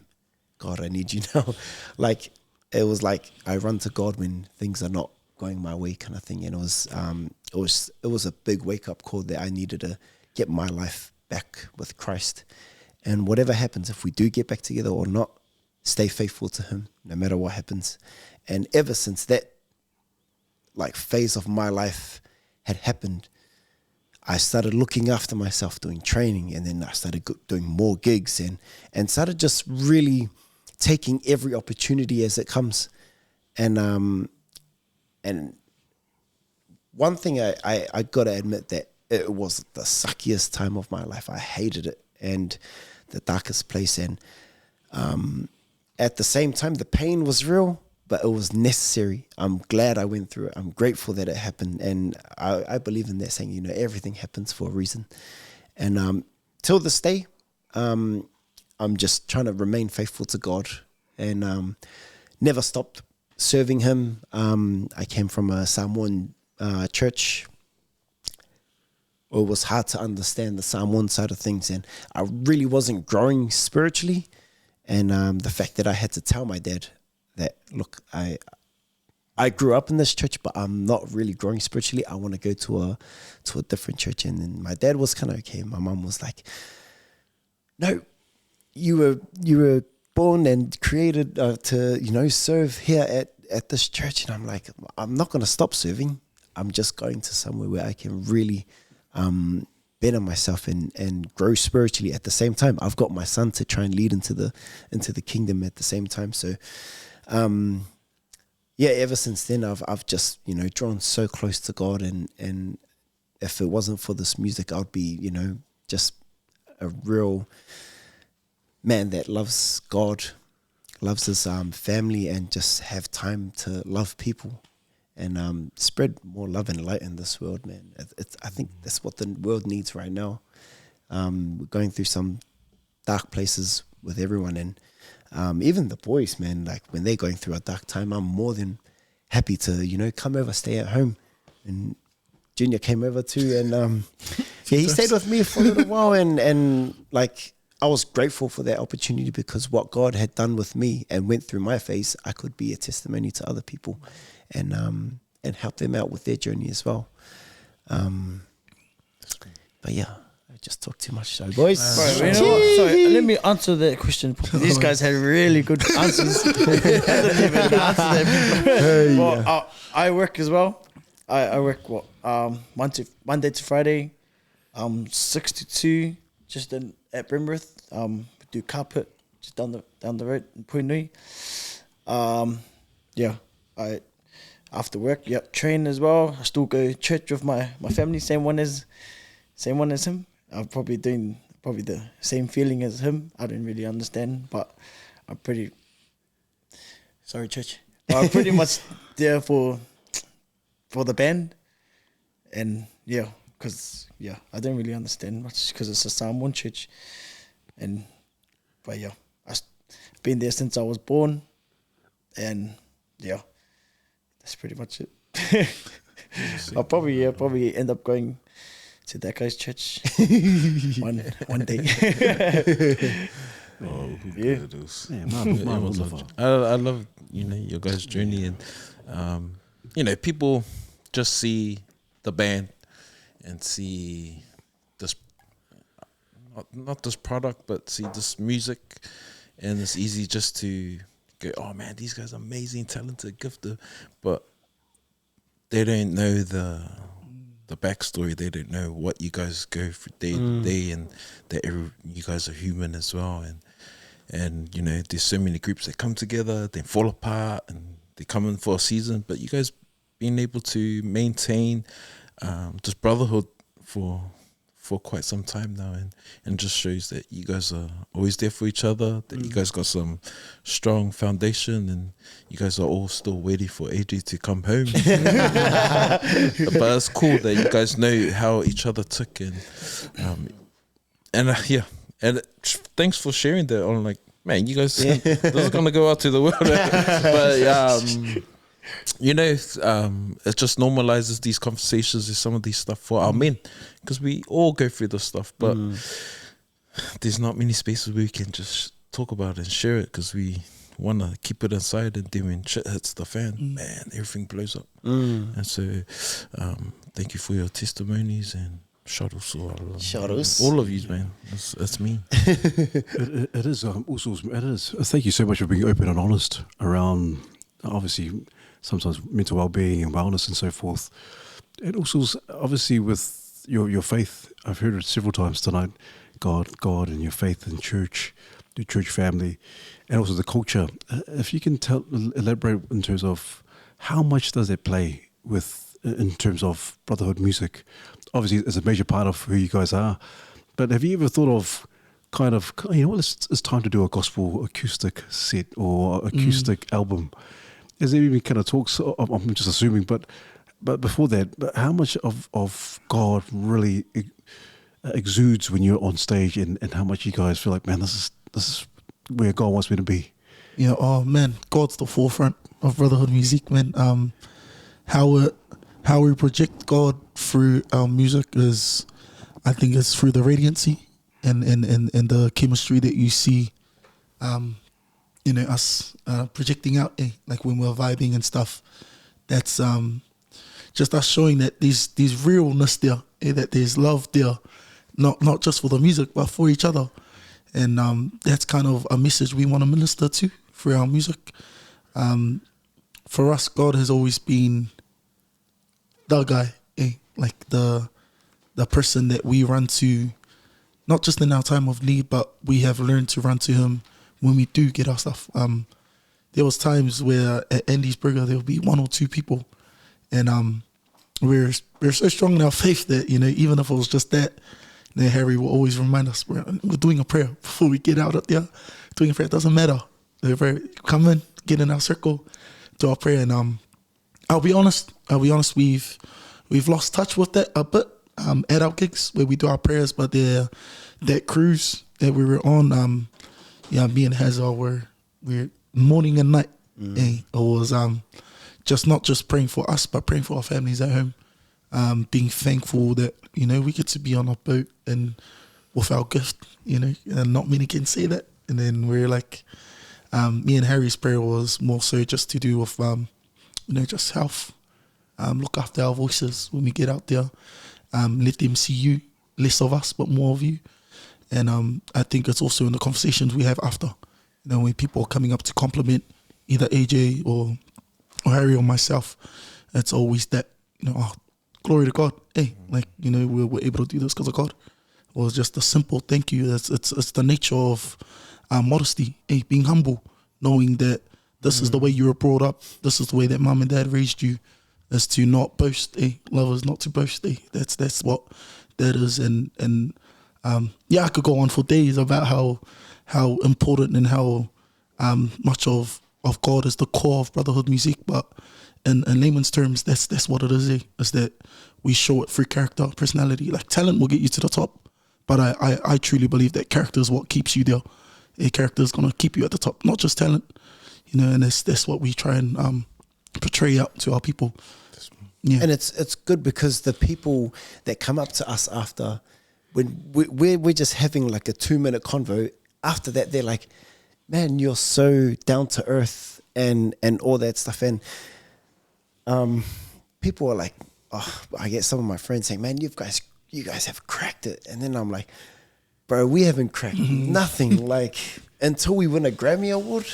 God, I need you now. Like, it was like I run to God when things are not going my way, kind of thing. And it was a big wake up call that I needed to get my life back with Christ. And whatever happens, if we do get back together or not, stay faithful to him no matter what happens. And ever since that phase of my life had happened, I started looking after myself, doing training, and then I started doing more gigs and started just really taking every opportunity as it comes. And one thing I got to admit, that it was the suckiest time of my life. I hated it, and the darkest place. And at the same time, the pain was real, but it was necessary. I'm glad I went through it. I'm grateful that it happened. And I believe in that saying, everything happens for a reason. And till this day, I'm just trying to remain faithful to God, and never stopped serving Him. I came from a Samoan church. It was hard to understand the Samoan side of things, and I really wasn't growing spiritually. And the fact that I had to tell my dad that, look, I grew up in this church, but I'm not really growing spiritually. I want to go to a different church. And then my dad was kind of okay. My mom was like, no, you were born and created to serve here at this church. And I'm like, I'm not going to stop serving. I'm just going to somewhere where I can really better myself and grow spiritually at the same time. I've got my son to try and lead into the kingdom at the same time. So ever since then I've just drawn so close to God, and if it wasn't for this music, I'd be just a real man that loves God, loves his family, and just have time to love people and spread more love and light in this world, man. I think that's what the world needs right now. We're going through some dark places with everyone, and even the boys, man, like when they're going through a dark time, I'm more than happy to, come over, stay at home. And Junior came over too, and he stayed with me for a little while, and like I was grateful for that opportunity, because what God had done with me and went through my phase, I could be a testimony to other people, and help them out with their journey as well. But yeah, I just talked too much, so boys. Bro, you know what? Sorry, let me answer that question. These guys had really good answers. I didn't even answer them. Well, I work as well. I work Monday to Friday, 6 to 2, just at Brotherhood. We do carpet just down the road in Puinui. I after work, train as well. I still go to church with my family, same one as him. I'm probably doing the same feeling as him. I don't really understand, but I'm pretty sorry, church. But I'm pretty much there for the band, and because I don't really understand much because it's a Samoan church, but I've been there since I was born, and that's pretty much it. I'll probably end up going to that guy's church one day. I love your guys' journey, and people just see the band and see this not this product, but see this music, and it's easy just to go, oh man, these guys are amazing, talented, gifted, but they don't know the backstory. They don't know what you guys go through day to day, and that you guys are human as well. And there's so many groups that come together, they fall apart, and they come in for a season. But you guys being able to maintain this brotherhood for quite some time now, and just shows that you guys are always there for each other, that you guys got some strong foundation, and you guys are all still waiting for AJ to come home. But it's cool that you guys know how each other took, and thanks for sharing that on, like, man, you guys this is gonna go out to the world. But it just normalizes these conversations and some of these stuff for our men, because we all go through this stuff, but there's not many spaces where we can just talk about it and share it, because we want to keep it inside, and then when shit hits the fan, man, everything blows up. And so thank you for your testimonies, and shout out all of you, man. That's me. It is also, it is. Thank you so much for being open and honest around, obviously, sometimes mental well-being and wellness and so forth. And also, obviously, with your faith, I've heard it several times tonight, God, and your faith in church, your church family, and also the culture. If you can elaborate in terms of how much does it play in terms of Brotherhood music? Obviously, it's a major part of who you guys are. But have you ever thought of it's time to do a gospel acoustic set or acoustic album? Is there even kind of talks? I'm just assuming, but before that, how much of God really exudes when you're on stage, and how much you guys feel like, man, this is where God wants me to be? Oh man, God's the forefront. of Brotherhood music, man. How we project God through our music is, I think, it's through the radiancy and the chemistry that you see, us projecting out, like when we're vibing and stuff. That's just us showing that there's realness there, that there's love there, not just for the music but for each other, and that's kind of a message we want to minister to through our music. For us, God has always been the guy, like the person that we run to, not just in our time of need, but we have learned to run to Him when we do get our stuff. There was times where at Andy's Burger there would be one or two people, and we're so strong in our faith that, even if it was just that, Harry will always remind us we're doing a prayer before we get out there. Doing a prayer, it doesn't matter. Come in, get in our circle, do our prayer, and I'll be honest. We've lost touch with that a bit at our gigs where we do our prayers, but that cruise that we were on, me and Hazar we're morning and night. It was not just praying for us, but praying for our families at home. Being thankful that we get to be on a boat and with our gift, and not many can say that. And then we're like, me and Harry's prayer was more so just to do with just health. Look after our voices when we get out there. Let them see you, less of us, but more of you. And I think it's also in the conversations we have after. When people are coming up to compliment either AJ or Harry or myself, it's always that, glory to God. Hey, we're able to do this because of God. Or just a simple thank you. It's the nature of modesty, being humble, knowing that this is the way you were brought up. This is the way that mom and dad raised you, is to not boast. Love is not to boast. That's what that is. And I could go on for days about how important and how much of God is the core of Brotherhood music. But in layman's terms, that's what it is. Is that we show it through character, personality. Like talent will get you to the top, but I truly believe that character is what keeps you there. A character is gonna keep you at the top, not just talent. And that's what we try and portray out to our people. Yeah. And it's good because the people that come up to us after, when we're just having like a 2-minute convo, after that they're like, man, you're so down to earth and all that stuff. And people are like, I get some of my friends saying, man, you guys have cracked it. And then I'm like, bro, we haven't cracked nothing. Like, until we win a Grammy Award,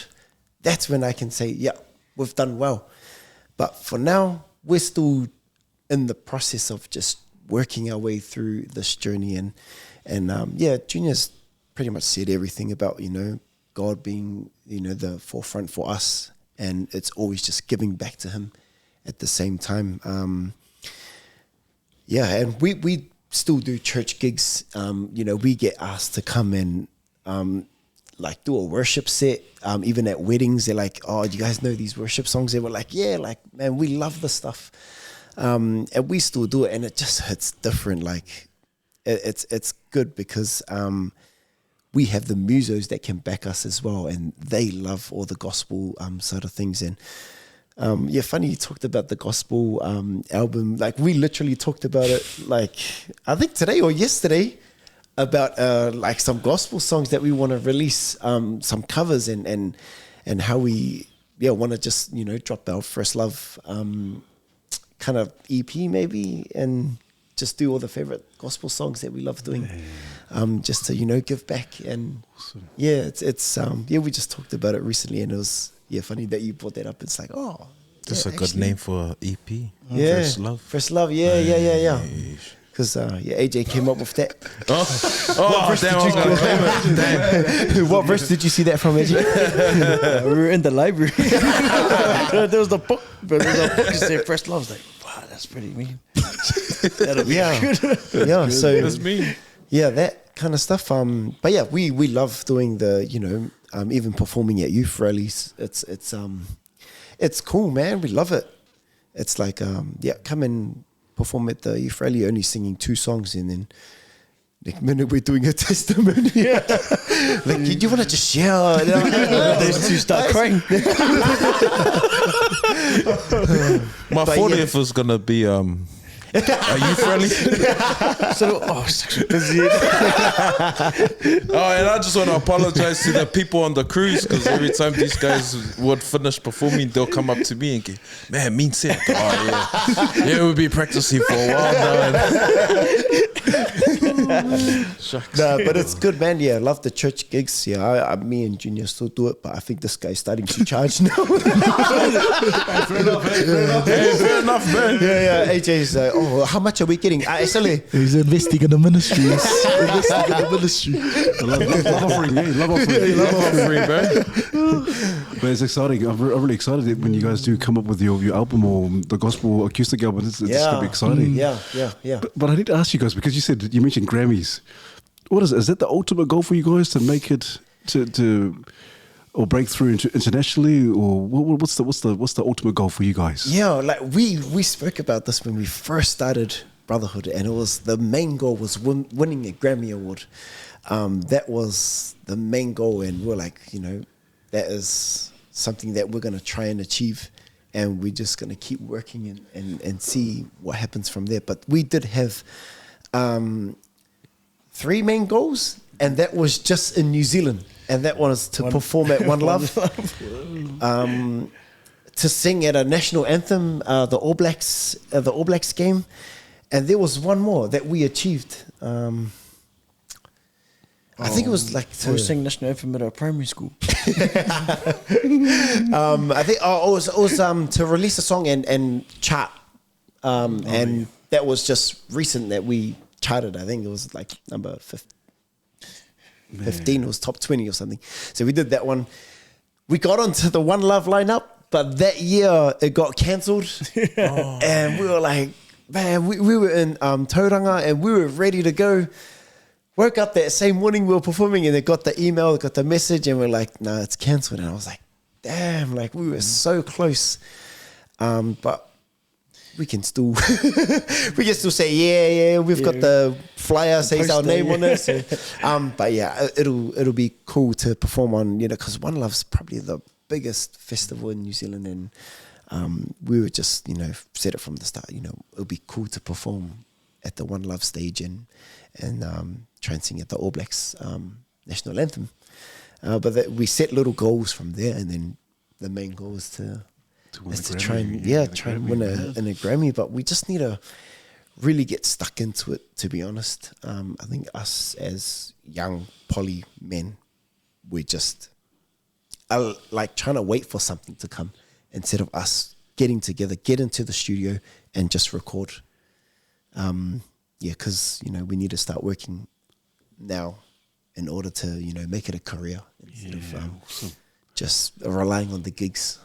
that's when I can say, yeah, we've done well. But for now, we're still in the process of just working our way through this journey. And Junior's pretty much said everything about, God being, the forefront for us. And it's always just giving back to Him at the same time. And we still do church gigs. We get asked to come and do a worship set. Even at weddings, they're like, oh, do you guys know these worship songs? They were like, yeah, man, we love this stuff. And we still do it, and it just hits different. Like, it's good because we have the musos that can back us as well, and they love all the gospel sort of things. And funny you talked about the gospel album. Like, we literally talked about it, like, I think today or yesterday, about some gospel songs that we want to release, some covers, and how we want to just drop our First Love kind of EP maybe, and just do all the favorite gospel songs that we love doing, just to give back. And awesome. It's we just talked about it recently, and it was funny that you brought that up. It's like, oh, that's a good name for EP. First Love. Yeah. Because AJ came up with that. What verse did you see that from, AJ? We were in the library. There was the book, but there was a book that said First Love. I was like, wow, that's pretty mean. That'll be good. Yeah, so that's mean. Yeah, that kind of stuff. But yeah, we love doing the even performing at youth rallies. It's cool, man. We love it. It's like come and perform at the youth rally, only singing 2 songs, and then Next minute we're doing a testimony. Like, do you want to just share? Those two start crying. My But 40th was gonna be are you friendly? So, And I just want to apologize to the people on the cruise, because every time these guys would finish performing, they'll come up to me and go, man, mean set. Oh yeah, we'll be practicing for a while now. Shucks. No, but it's good, man. Yeah, I love the church gigs. Yeah, me and Junior still do it, but I think this guy's starting to charge now. Fair enough, Hey, fair enough, man. Yeah. AJ's like, oh, how much are we getting? Actually, He's investing in the ministry. He's investing in the ministry. love offering, yeah, love offering. Love offering, man. But it's exciting. I'm really excited that when you guys do come up with your album or the gospel acoustic album. It's gonna be exciting. Yeah. But I need to ask you guys, because you mentioned Grammys. What is it? Is that the ultimate goal for you guys, to make it to or break through internationally, or what's the ultimate goal for you guys? Yeah, like we spoke about this when we first started Brotherhood, and it was the main goal was winning a Grammy Award. That was the main goal, and we're like, that is something that we're going to try and achieve, and we're just going to keep working and see what happens from there. But we did have 3 main goals, and that was just in New Zealand, and that was to perform at One Love, to sing at a national anthem, the All Blacks game, and there was one more that we achieved. I think it was like we were singing national anthem at our primary school. I think it was to release a song and chart, and that was just recent that we charted. I think it was like number 15. It was top 20 or something. So we did that one. We got onto the One Love lineup, but that year it got cancelled, and we were like, man, we were in Tauranga and we were ready to go. Woke up that same morning, we were performing, and they got the email, got the message, and we're like, no, it's cancelled. And I was like, damn, like we were so close. But we can still say, yeah, we've got the flyer, says our name on it. So, but yeah, it'll be cool to perform on, because One Love's probably the biggest festival in New Zealand, and we were just, said it from the start, it'll be cool to perform at the One Love stage and try and sing at the All Blacks national anthem. But we set little goals from there, and then the main goal is to try and win a Grammy. But we just need to really get stuck into it, to be honest. I think us as young poly men, we're just like trying to wait for something to come instead of us getting together, get into the studio and just record. Because we need to start working now in order to make it a career instead of just relying on the gigs.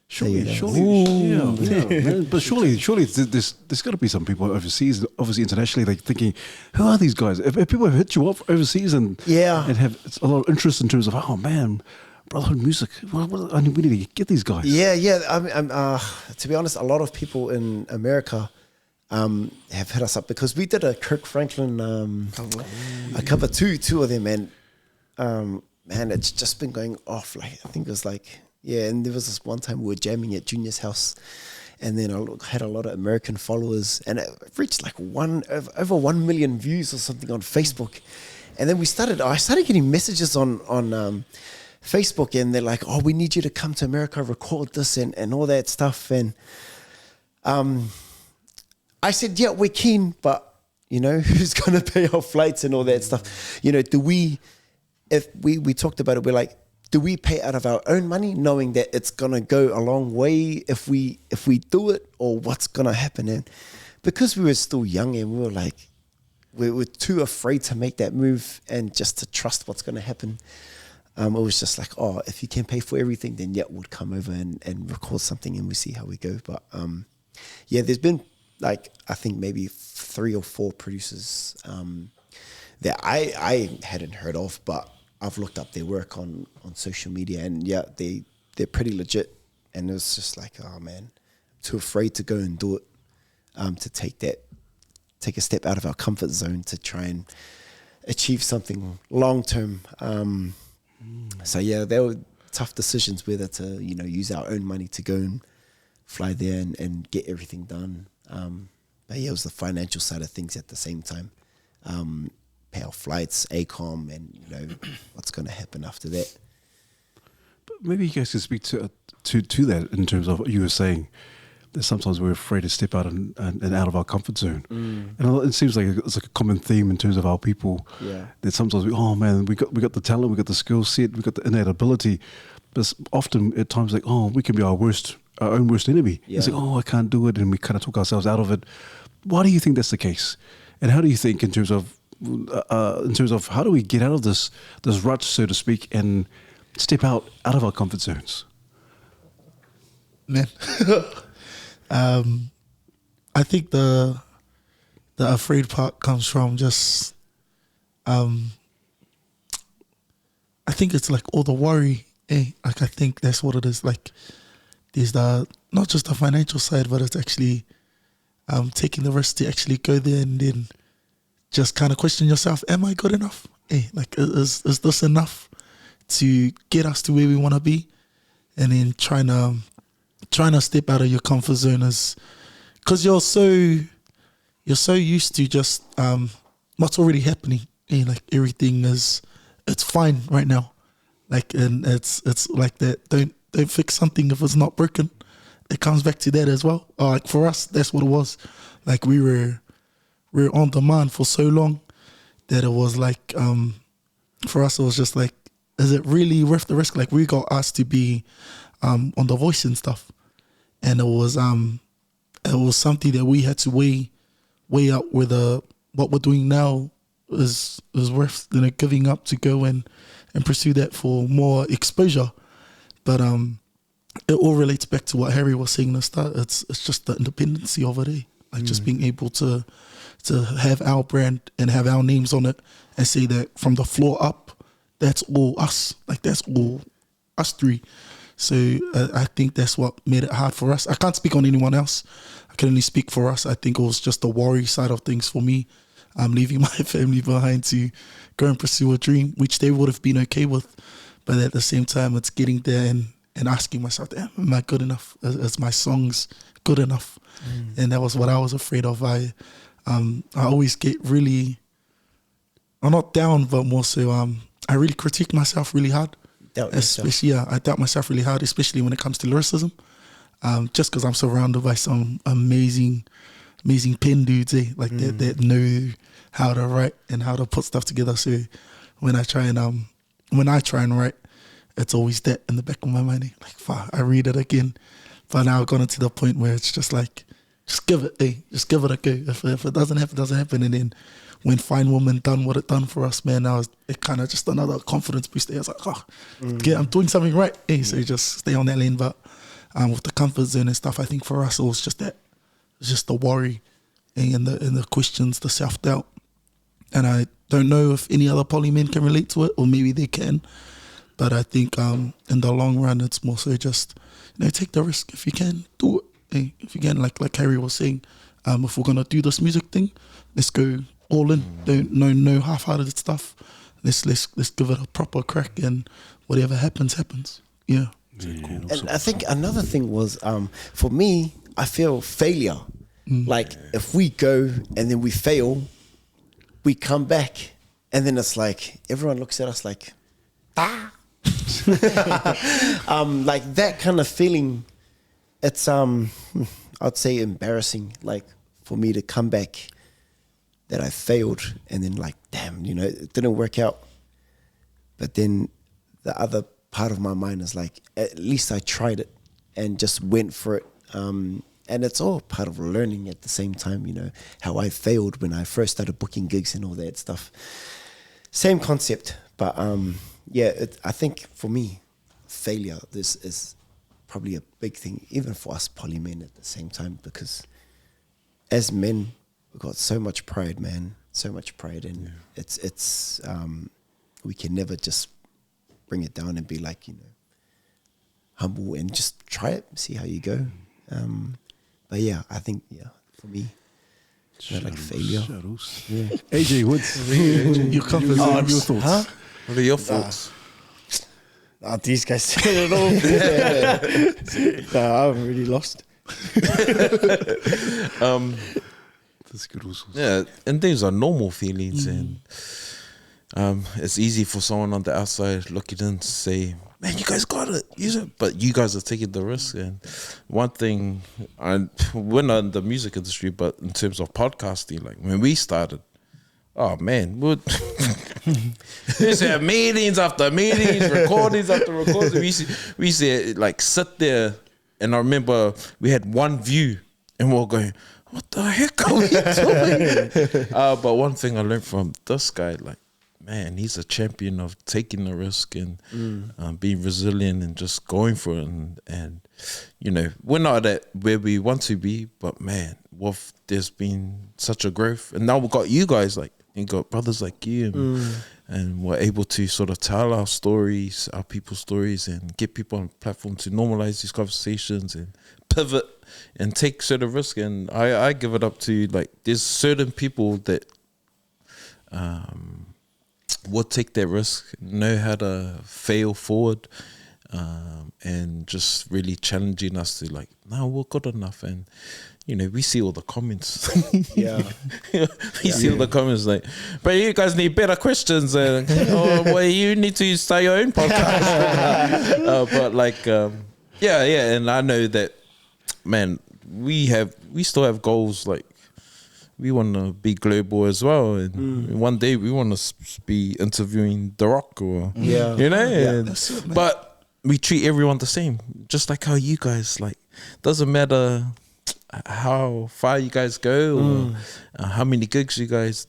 Surely, man. But surely, there's got to be some people overseas, obviously internationally, like thinking, who are these guys? If people have hit you up overseas and have a lot of interest in terms of, oh man, Brotherhood music, we need to get these guys. To be honest, a lot of people in America have hit us up because we did a Kirk Franklin a cover, two of them, and man, it's just been going off. Like I think it was like. Yeah, and there was this one time we were jamming at Junior's house, and then I had a lot of American followers, and it reached like over 1 million views or something on Facebook. And then I started getting messages on Facebook, and they're like, oh, we need you to come to America, record this and all that stuff. And I said, yeah, we're keen, but who's going to pay our flights and all that stuff? We talked about it, we're like, do we pay out of our own money, knowing that it's gonna go a long way if we do it, or what's gonna happen? And because we were still young and we were like, we were too afraid to make that move and just to trust what's gonna happen. It was just like, oh, if you can pay for everything, then we'll come over and record something and we see how we go. But there's been like I think maybe 3 or 4 producers that I hadn't heard of, but I've looked up their work on social media, and they're pretty legit. And it was just like, oh man, too afraid to go and do it, to take take a step out of our comfort zone to try and achieve something long term. So yeah, there were tough decisions whether to, you know, use our own money to go and fly there and get everything done. But yeah, it was the financial side of things at the same time. Pay our flights, ACOM, and you know what's going to happen after that. But maybe you guys can speak to that in terms of what you were saying. That sometimes we're afraid to step out and out of our comfort zone, and it seems like it's like a common theme in terms of our people. Yeah. That sometimes we got the talent, we got the skill set, we got the innate ability, but often at times like we can be our own worst enemy. Yeah. It's like I can't do it, and we kind of talk ourselves out of it. Why do you think that's the case? And how do you think in terms of how do we get out of this rut, so to speak, and step out of our comfort zones? Man. I think the afraid part comes from just I think it's like all the worry, like I think that's what it is. Like there's not just the financial side, but it's actually taking the risk to actually go there and then just kind of question yourself, am I good enough? Like is this enough to get us to where we want to be? And then trying to step out of your comfort zone is because you're so used to just what's already happening. Like everything it's fine right now. Like, and it's like that. Don't fix something if it's not broken. It comes back to that as well. Like for us, that's what it was. Like we were on demand for so long that it was like for us it was just like, is it really worth the risk? Like we got asked to be on The Voice and stuff, and it was something that we had to weigh out whether what we're doing now is worth, you know, giving up to go and pursue that for more exposure. But it all relates back to what Harry was saying at the start. It's just the independency of it, like just being able to have our brand and have our names on it and say that from the floor up, that's all us. Like that's all us three. So I think that's what made it hard for us. I can't speak on anyone else. I can only speak for us. I think it was just the worry side of things for me. I'm leaving my family behind to go and pursue a dream, which they would have been okay with. But at the same time, it's getting there and asking myself, am I good enough? Is my songs good enough? And that was what I was afraid of. I always get really, I'm not down, but more so I really critique myself really hard. Especially, I doubt myself really hard, especially when it comes to lyricism. Just because I'm surrounded by some amazing pen dudes, like that know how to write and how to put stuff together. So when I try and write, it's always that in the back of my mind. Like, fuck, I read it again. But now I've gotten to the point where it's just like, just give it, just give it a go. If it doesn't happen, it doesn't happen. And then when Fine Woman done what it done for us, man, it kind of just another confidence boost. I was like, yeah, I'm doing something right. So just stay on that lane. But with the comfort zone and stuff, I think for us it was just that, it's just the worry and the questions, the self-doubt. And I don't know if any other poly men can relate to it, or maybe they can. But I think in the long run, it's more so just, take the risk. If you can, do it. If you can, like Harry was saying, if we're going to do this music thing, let's go all in. Don't no half-hearted stuff. Let's give it a proper crack, and whatever happens. Yeah. And I think another thing was, for me, I feel failure. Like if we go and then we fail, we come back, and then it's like everyone looks at us like, like that kind of feeling. It's I'd say embarrassing. Like for me to come back that I failed, and then like, damn, it didn't work out. But then the other part of my mind is like, at least I tried it and just went for it. And it's all part of learning at the same time, how I failed when I first started booking gigs and all that stuff. Same concept, but I think for me, failure, this is probably a big thing, even for us poly men at the same time, because as men, we've got so much pride, man, so much pride, and it's we can never just bring it down and be like, humble and just try it, see how you go. But yeah, I think, for me, like failure. Shadows. Yeah. AJ, what's Your compass. your thoughts? Huh? What are your thoughts? These guys said it all. I'm really lost. That's good also. Yeah, and these are normal feelings, and it's easy for someone on the outside looking in to say, "Man, you guys got it," but you guys are taking the risk. And one thing, we're not in the music industry, but in terms of podcasting, like when we started, oh man, we used to have meetings after meetings, recordings after recordings. We used to like sit there, and I remember we had one view, and we were going, "What the heck are we doing?" But one thing I learned from this guy, like, man, he's a champion of taking the risk and being resilient and just going for it. And you know, we're not at where we want to be, but man, there's been such a growth, and now we've got you guys, like you got brothers like you, and we're able to sort of tell our stories, our people's stories, and get people on the platform to normalize these conversations and pivot and take certain risk. And I give it up to, like, there's certain people that will take that risk, know how to fail forward, and just really challenging us to, like, no, we're good enough. And you know, we see all the comments. We see all the comments like, but you guys need better questions, and well, you need to start your own podcast. But like, and I know that, man, we still have goals. Like, we want to be global as well, and one day we want to be interviewing The Rock, or you know, and, that's it, man. but we treat everyone the same, just like how you guys, like, doesn't matter how far you guys go or how many gigs you guys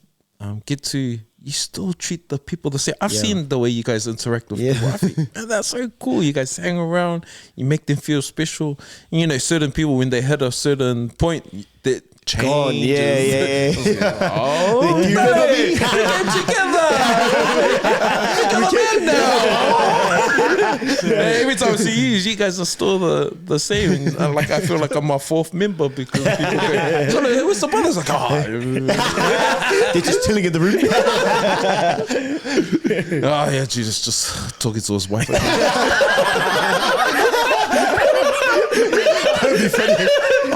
get to, you still treat the people the same. I've seen the way you guys interact with people. I think, man, that's so cool. You guys hang around, you make them feel special. And, you know, certain people, when they hit a certain point, they change. Gone. Yeah. Oh, you remember me? We came together. Together now. Every time I see you guys are still the same. And like, I feel like I'm my fourth member, because people go, "So, what's the brothers?" Like, They're just chilling in the room. oh yeah, Jesus, just talking to his wife.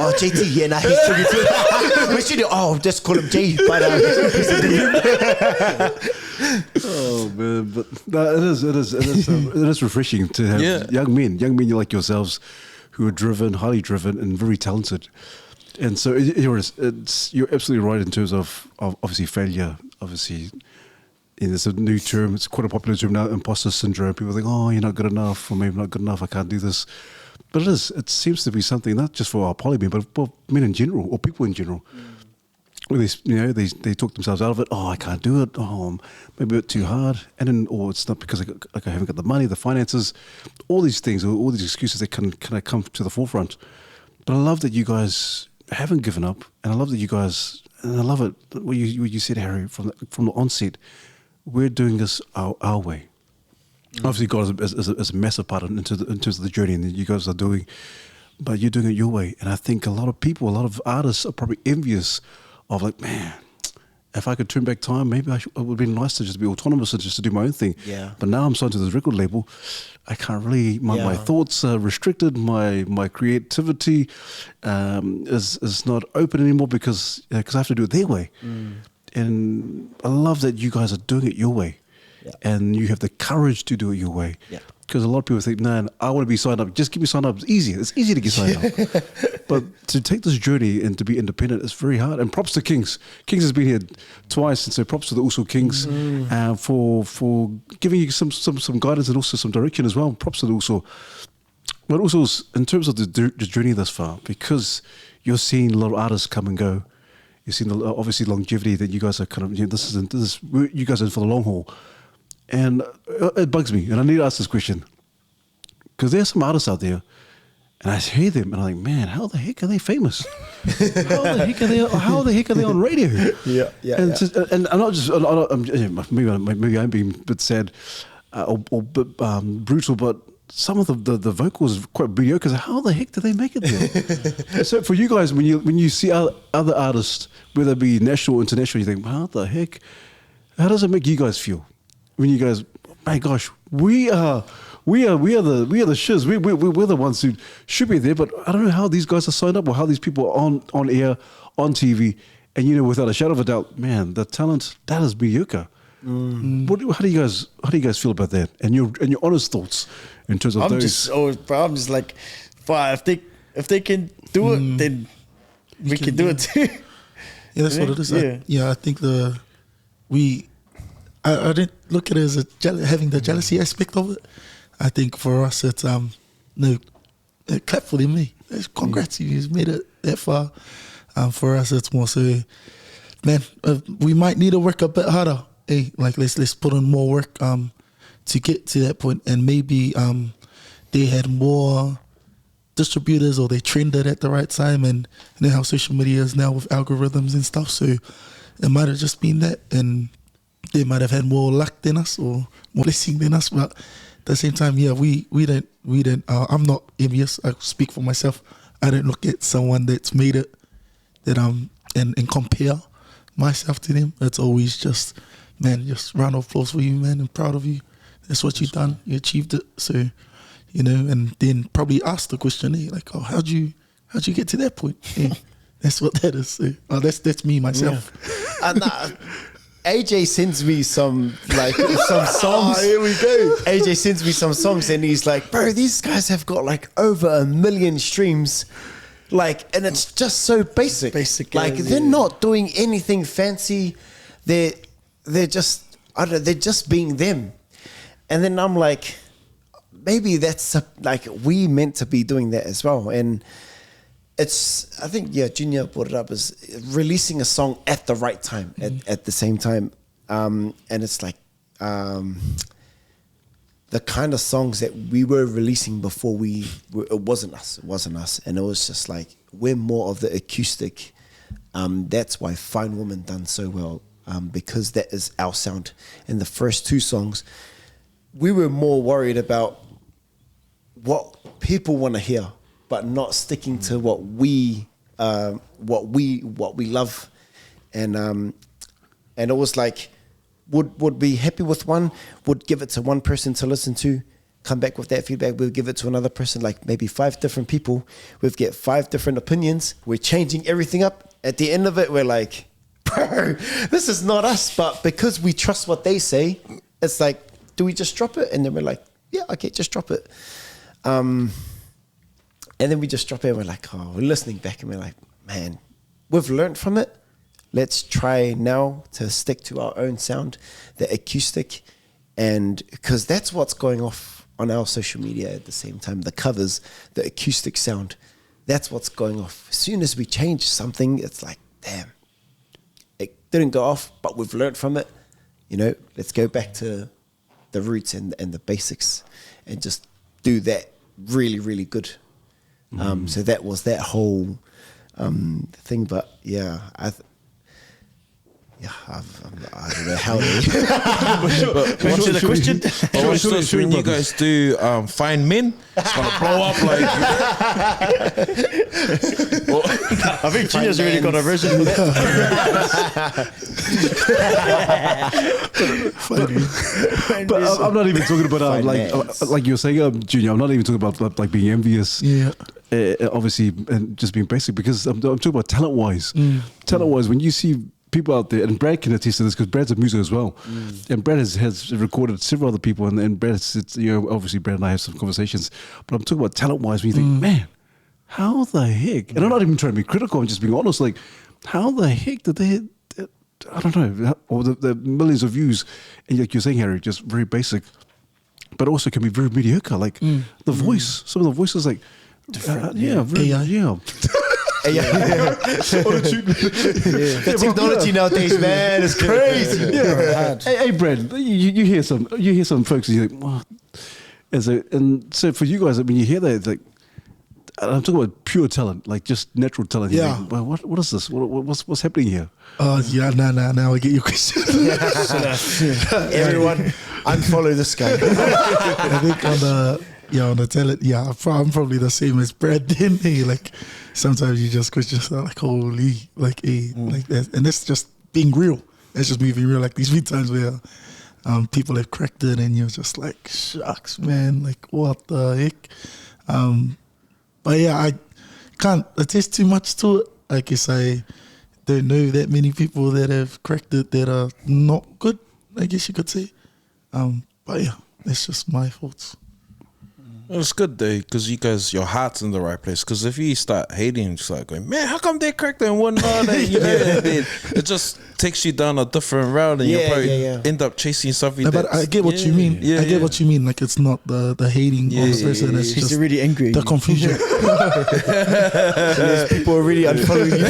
Oh, JT, yeah, nah, he's talking to. We should, just call him J. But Oh man, but no, it is refreshing to have young men like yourselves, who are driven, highly driven, and very talented. And so you're absolutely right in terms of obviously failure. Obviously, it's a new term. It's quite a popular term now. Imposter syndrome. People think, "Oh, you're not good enough," or "Maybe not good enough. I can't do this." But it is. It seems to be something not just for our poly men, but for men in general, or people in general. Where they talk themselves out of it. "Oh, I can't do it. Oh, maybe a bit too hard." And then, or it's not because I haven't got the money, the finances, all these things, all these excuses that can come to the forefront. But I love that you guys haven't given up, and I love that you guys, and I love it what you said, Harry, from the onset. We're doing this our way. Obviously, God is a massive part in terms of the journey, and that you guys are doing, but you're doing it your way. And I think a lot of people, a lot of artists are probably envious of, like, man, if I could turn back time, maybe it would be nice to just be autonomous and just to do my own thing. Yeah. But now I'm signed to this record label. I can't really. My thoughts are restricted. My creativity is not open anymore because I have to do it their way. And I love that you guys are doing it your way. Yeah. And you have the courage to do it your way. Yeah. Because a lot of people think, "No, I want to be signed up. Just give me signed up. It's easy. It's easy to get signed up." But to take this journey and to be independent is very hard. And props to Kings. Kings has been here twice, and so props to the Also Kings for giving you some guidance and also some direction as well. Props to the Also. But also in terms of the journey thus far, because you're seeing a lot of artists come and go. You've seen the obviously longevity that you guys are kind of. This is you guys are in for the long haul. And it bugs me, and I need to ask this question, because there's some artists out there, and I hear them, and I'm like, man, how the heck are they famous? How the heck are they on radio? And I'm not just, maybe I'm being a bit sad or brutal, but some of the vocals quite mediocre. So how the heck do they make it there? So for you guys, when you see other artists, whether it be national or international, you think, how the heck? How does it make you guys feel when you guys? My gosh, we are the shiz. We're the ones who should be there, but I don't know how these guys are signed up or how these people are on air, on TV, and without a shadow of a doubt, man, the talent that is mediocre. How do you guys feel about that? And your honest thoughts in terms of I'm those. I'm just like, if they can do it, then we can do it too. Yeah, that's what it is. Yeah. I think I didn't look at it as having the jealousy aspect of it. I think for us, it's clap for them. Congrats, you've made it that far. For us, it's more so, man, we might need to work a bit harder. Hey, like let's put in more work to get to that point, and maybe they had more distributors or they trended at the right time, and then how social media is now with algorithms and stuff. So it might have just been that, and they might have had more luck than us or more blessing than us. But at the same time, yeah, we didn't. I'm not envious. I speak for myself. I don't look at someone that's made it and compare myself to them. It's always just, man, just round of applause for you, man. I'm proud of you. That's what you've done. You achieved it. So, and then probably ask the question, like, oh, how'd you get to that point? Yeah, that's what that is. So, that's me myself. Yeah. AJ sends me some songs. Here we go. AJ sends me some songs and he's like, bro, these guys have got like over 1 million streams. Like, and it's just so basic. Like, they're not doing anything fancy. They're just, I don't know, they're just being them. And then I'm like, maybe that's like we meant to be doing that as well. And it's, I think, Junior brought it up, as releasing a song at the right time, at the same time. And it's like the kind of songs that we were releasing before it wasn't us. And it was just like, we're more of the acoustic. That's why Fine Woman done so well, because that is our sound. In the first 2 songs, we were more worried about what people want to hear, but not sticking to what we love, and it was like would be happy with one, would give it to one person to listen to, come back with that feedback, we'll give it to another person, like maybe 5 different people, we've get 5 different opinions, we're changing everything up. At the end of it, we're like, bro, this is not us, but because we trust what they say, it's like, do we just drop it? And then we're like, yeah, okay, just drop it. And then we just drop it and we're like, oh, we're listening back and we're like, man, we've learned from it. Let's try now to stick to our own sound, the acoustic. And because that's what's going off on our social media at the same time, the covers, the acoustic sound, that's what's going off. As soon as we change something, it's like, damn, it didn't go off, but we've learned from it. Let's go back to the roots and the basics and just do that really, really good. So that was that whole thing, but yeah, I don't know how. But what's the question? When you guys do Find Men, it's gonna blow up like. I think Gina's already got a version of that. But I'm not even talking about like you were saying, Junior. I'm not even talking about like being envious. Yeah. Obviously, and just being basic, because I'm talking about talent-wise. Talent-wise, when you see people out there, and Brad can attest to this because Brad's a music as well, and Brad has recorded several other people, and Brad, obviously Brad and I have some conversations, but I'm talking about talent-wise when you think, man, how the heck? And I'm not even trying to be critical, I'm just being honest, like, how the heck did they, I don't know, or the millions of views, and like you're saying, Harry, just very basic, but also can be very mediocre, like the voice, some of the voices, like, The technology nowadays, man, is crazy. Hey, Brad, you hear some folks, and you think, what? And so for you guys, I mean, you hear that, it's like, I'm talking about pure talent, like just natural talent. Yeah. Think, well, what is this? What's happening here? Now I get your question. Everyone, unfollow this guy. I think on the talent, I'm probably the same as Brad. Then like sometimes you just question yourself, like holy, like like that, and that's just being real. That's just me being real. Like these few times where people have cracked it, and you're just like, shucks, man, like what the heck. But yeah, I can't attest too much to it. I guess I don't know that many people that have cracked it that are not good, I guess you could say. But yeah, that's just my thoughts. It's good though, because you guys, your heart's in the right place. Because if you start hating, just like going, man, how come they cracked and whatnot? And, you know, and then it just takes you down a different route, and you probably end up chasing something. No, but I get what you mean. I get what you mean. Like it's not the hating of the person. It's He's just already angry. the confusion. There's people already unfollowing you.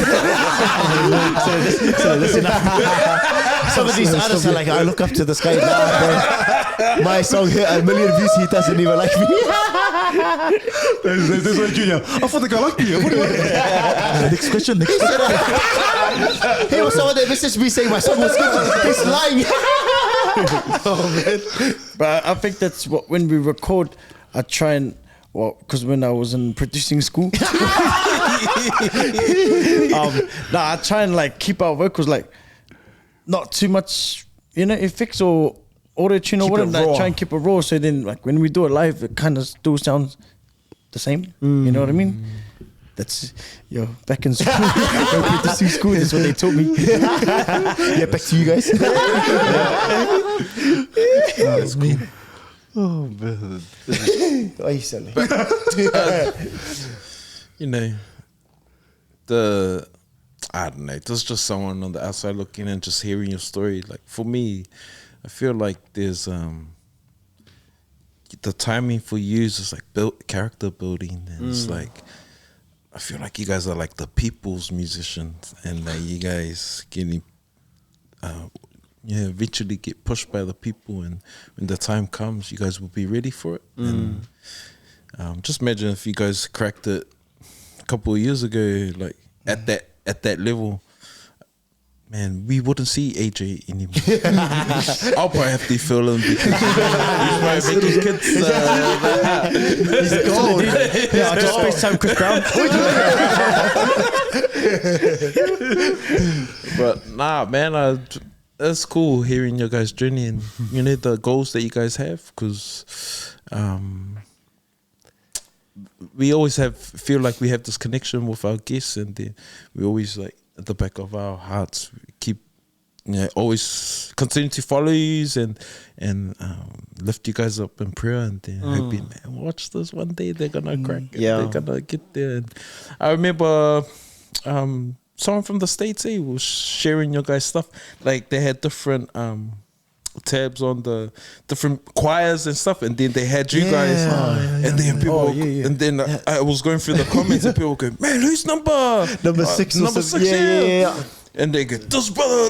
so listen. Some of these artists are like, I look up to this guy now, bro. My song hit 1 million views. He doesn't even like me. There's one Junior. I thought the guy liked me. Next question. He was someone that messaged me saying my song was good. He's lying. Oh man. But I think that's what, when we record, I try and, because when I was in producing school, I try and like keep our vocals like not too much, effects or auto-tune or whatever. Like, try and keep it raw, so then like when we do it live, it kind of still sounds the same. You know what I mean? That's back in school. Producing school, that's what they taught me. Back to you guys. That's me. Oh man. Oh, you silly. I don't know, there's just someone on the outside looking and just hearing your story. Like for me, I feel like there's the timing for you is just like character building, and it's like I feel like you guys are like the people's musicians, and like you guys getting eventually get pushed by the people, and when the time comes, you guys will be ready for it. And just imagine if you guys cracked it a couple of years ago, like at that level. Man, we wouldn't see AJ anymore. I'll probably have to fill him because he's probably making kids. He's gold. I just FaceTime Chris Brown. But nah, man, it's cool hearing your guys' journey and the goals that you guys have, because we always feel like we have this connection with our guests, and then we always like at the back of our hearts we keep always continue to follow you and lift you guys up in prayer, and then hoping, man, watch this, one day they're gonna crack it, they're gonna get there. And I remember someone from the States was sharing your guys' stuff, like they had different tabs on the different choirs and stuff, and then they had you guys, and then people, and then I was going through the comments, and people go, man, who's number 6? Number 6, yeah. And they go, this brother.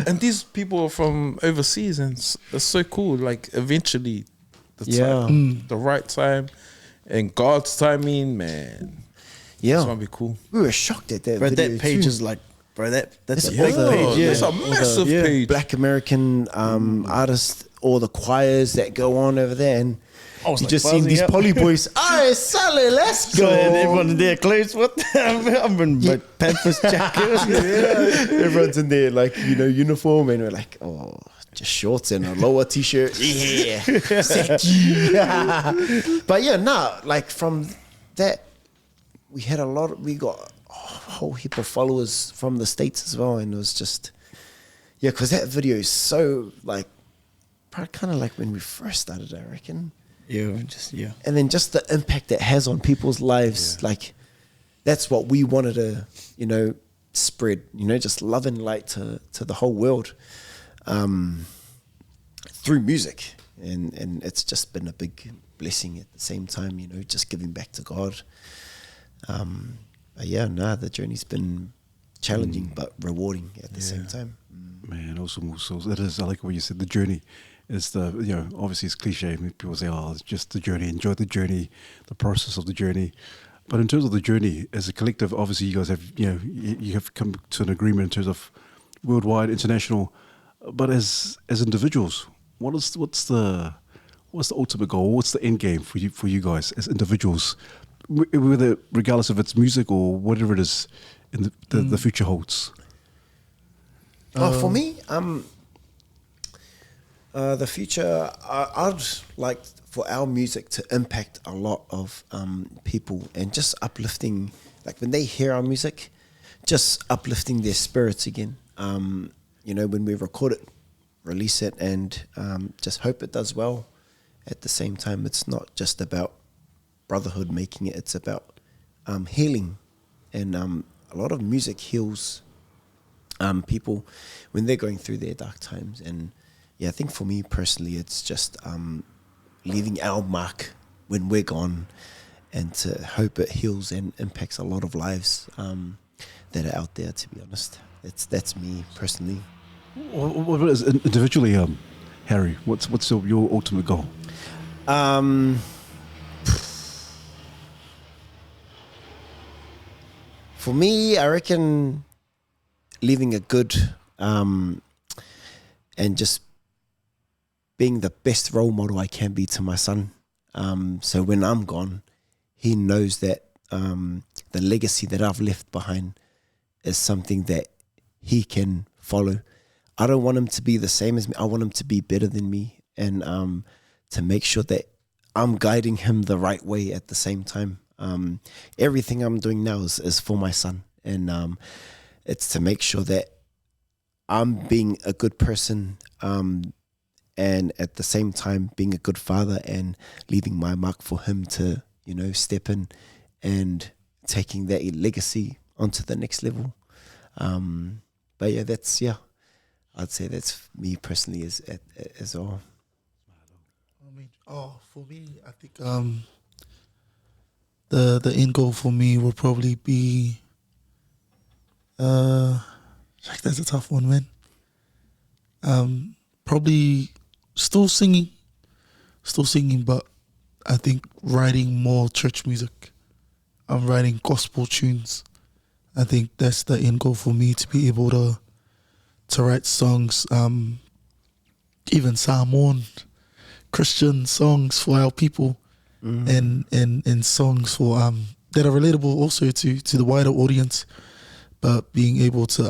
And these people are from overseas, and it's so cool. Like eventually, the right time and God's timing, man. Yeah, it's gonna be cool. We were shocked at that. But video that page too. is like, bro, that's a It's big all the- page. Yeah, It's a massive page. Black American artists, all the choirs that go on over there, and I was you like just seen buzzing these up. poly boys. Alright, Sally, let's go. So everyone in their clothes, what? I'm in my Panthers jacket. Everyone's in their uniform, and we're like, oh, just shorts and a lower t-shirt. Yeah, sexy. But like from that, we got a whole heap of followers from the States as well, and it was just because that video is so like kind of like when we first started, I reckon. And then just the impact it has on people's lives, like that's what we wanted to spread, just love and light to the whole world through music, and it's just been a big blessing at the same time, just giving back to God. The journey's been challenging but rewarding at the same time. Man, awesome. It is. I like what you said. The journey is obviously it's cliche. People say, "Oh, it's just the journey. Enjoy the journey, the process of the journey." But in terms of the journey, as a collective, obviously you guys have you have come to an agreement in terms of worldwide, international. But as individuals, what's the what's the ultimate goal? What's the end game for you guys as individuals, whether regardless if it's music or whatever it is in the future holds? For me, the future, I'd like for our music to impact a lot of people and just uplifting, like when they hear our music, just uplifting their spirits again. You know, when we record it, release it, and just hope it does well. At the same time, it's not just about Brotherhood making it, it's about healing. And a lot of music heals people when they're going through their dark times. And yeah, I think for me personally, it's just leaving our mark when we're gone, and to hope it heals and impacts a lot of lives that are out there, to be honest. That's me personally. What is individually, Harry? What's your ultimate goal? For me, I reckon leaving a good and just being the best role model I can be to my son. So when I'm gone, he knows that the legacy that I've left behind is something that he can follow. I don't want him to be the same as me. I want him to be better than me, and to make sure that I'm guiding him the right way at the same time. Everything I'm doing now is for my son, and it's to make sure that I'm being a good person, and at the same time being a good father and leaving my mark for him to, you know, step in and taking that legacy onto the next level. But yeah, I'd say that's me personally as well. I mean, for me, I think the end goal for me will probably be that's a tough one, man. Probably still singing, but I think writing more church music. I'm writing gospel tunes. I think that's the end goal for me, to be able to write songs, even Samoan Christian songs for our people, and songs for that are relatable also to the wider audience. But being able to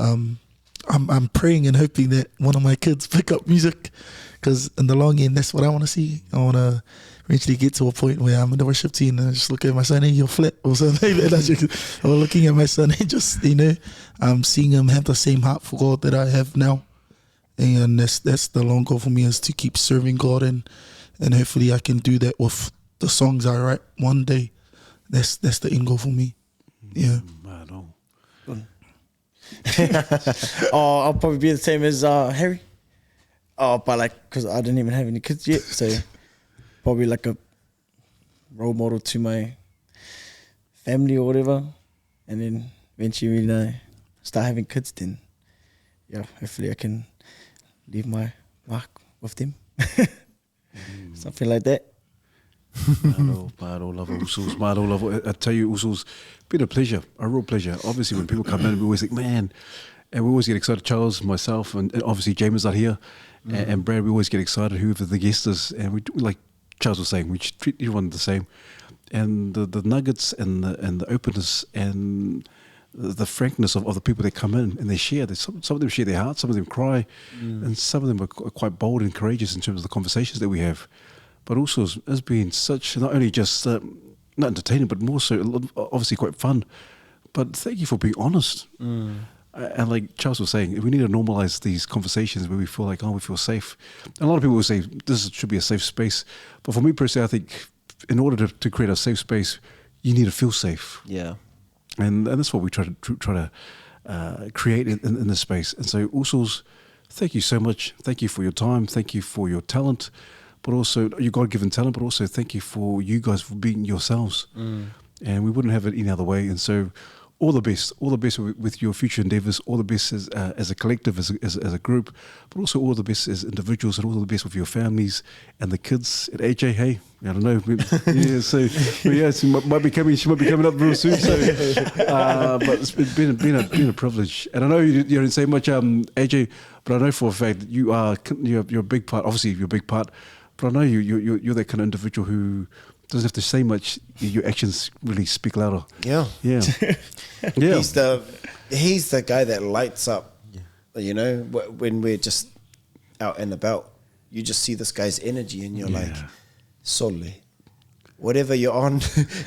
I'm praying and hoping that one of my kids pick up music, because in the long end, that's what I want to see. I want to eventually get to a point where I'm in the worship team and I just look at my son, hey, you're flat, or something like that. Or looking at my son and just, you know, seeing him have the same heart for God that I have now. And that's the long goal for me, is to keep serving God, and hopefully I can do that with the songs I write one day. That's the end goal for me. Yeah. I'll probably be the same as Harry. But like, because I didn't even have any kids yet, so probably like a role model to my family or whatever, and then eventually when I start having kids, then yeah, hopefully I can leave my mark with them. Something like that. Maro, love Usos, Maro, love. I tell you, Usos, been a pleasure, a real pleasure. Obviously, when people come in, we always think, man, and we always get excited. Charles, myself, and obviously James are here, and Brad. We always get excited, whoever the guest is, and we like Charles was saying, we treat everyone the same, and the nuggets and the openness and the frankness of the people that come in and they share. Some of them share their hearts, some of them cry, and some of them are quite bold and courageous in terms of the conversations that we have. But also has been such, not only just not entertaining, but more so obviously quite fun. But thank you for being honest. And like Charles was saying, we need to normalize these conversations where we feel like, we feel safe. And a lot of people will say this should be a safe space. But for me personally, I think in order to create a safe space, you need to feel safe. Yeah. And that's what we try to create in this space. And so Usos, thank you so much. Thank you for your time. Thank you for your talent. But also your God-given talent, but also thank you for you guys for being yourselves. And we wouldn't have it any other way. And so all the best with your future endeavors, all the best as a collective, as a group, but also all the best as individuals, and all the best with your families and the kids. And AJ, hey, I don't know. Yeah, so she might be coming up real soon. So, but it's been a privilege. And I know you didn't say much, AJ, but I know for a fact that you're a big part, obviously you're a big part, But I know you're that kind of individual who doesn't have to say much. Your actions really speak louder. Yeah. Yeah. Yeah. He's the guy that lights up. You know, when we're just out and about, you just see this guy's energy, and you're like, Sole, whatever you're on,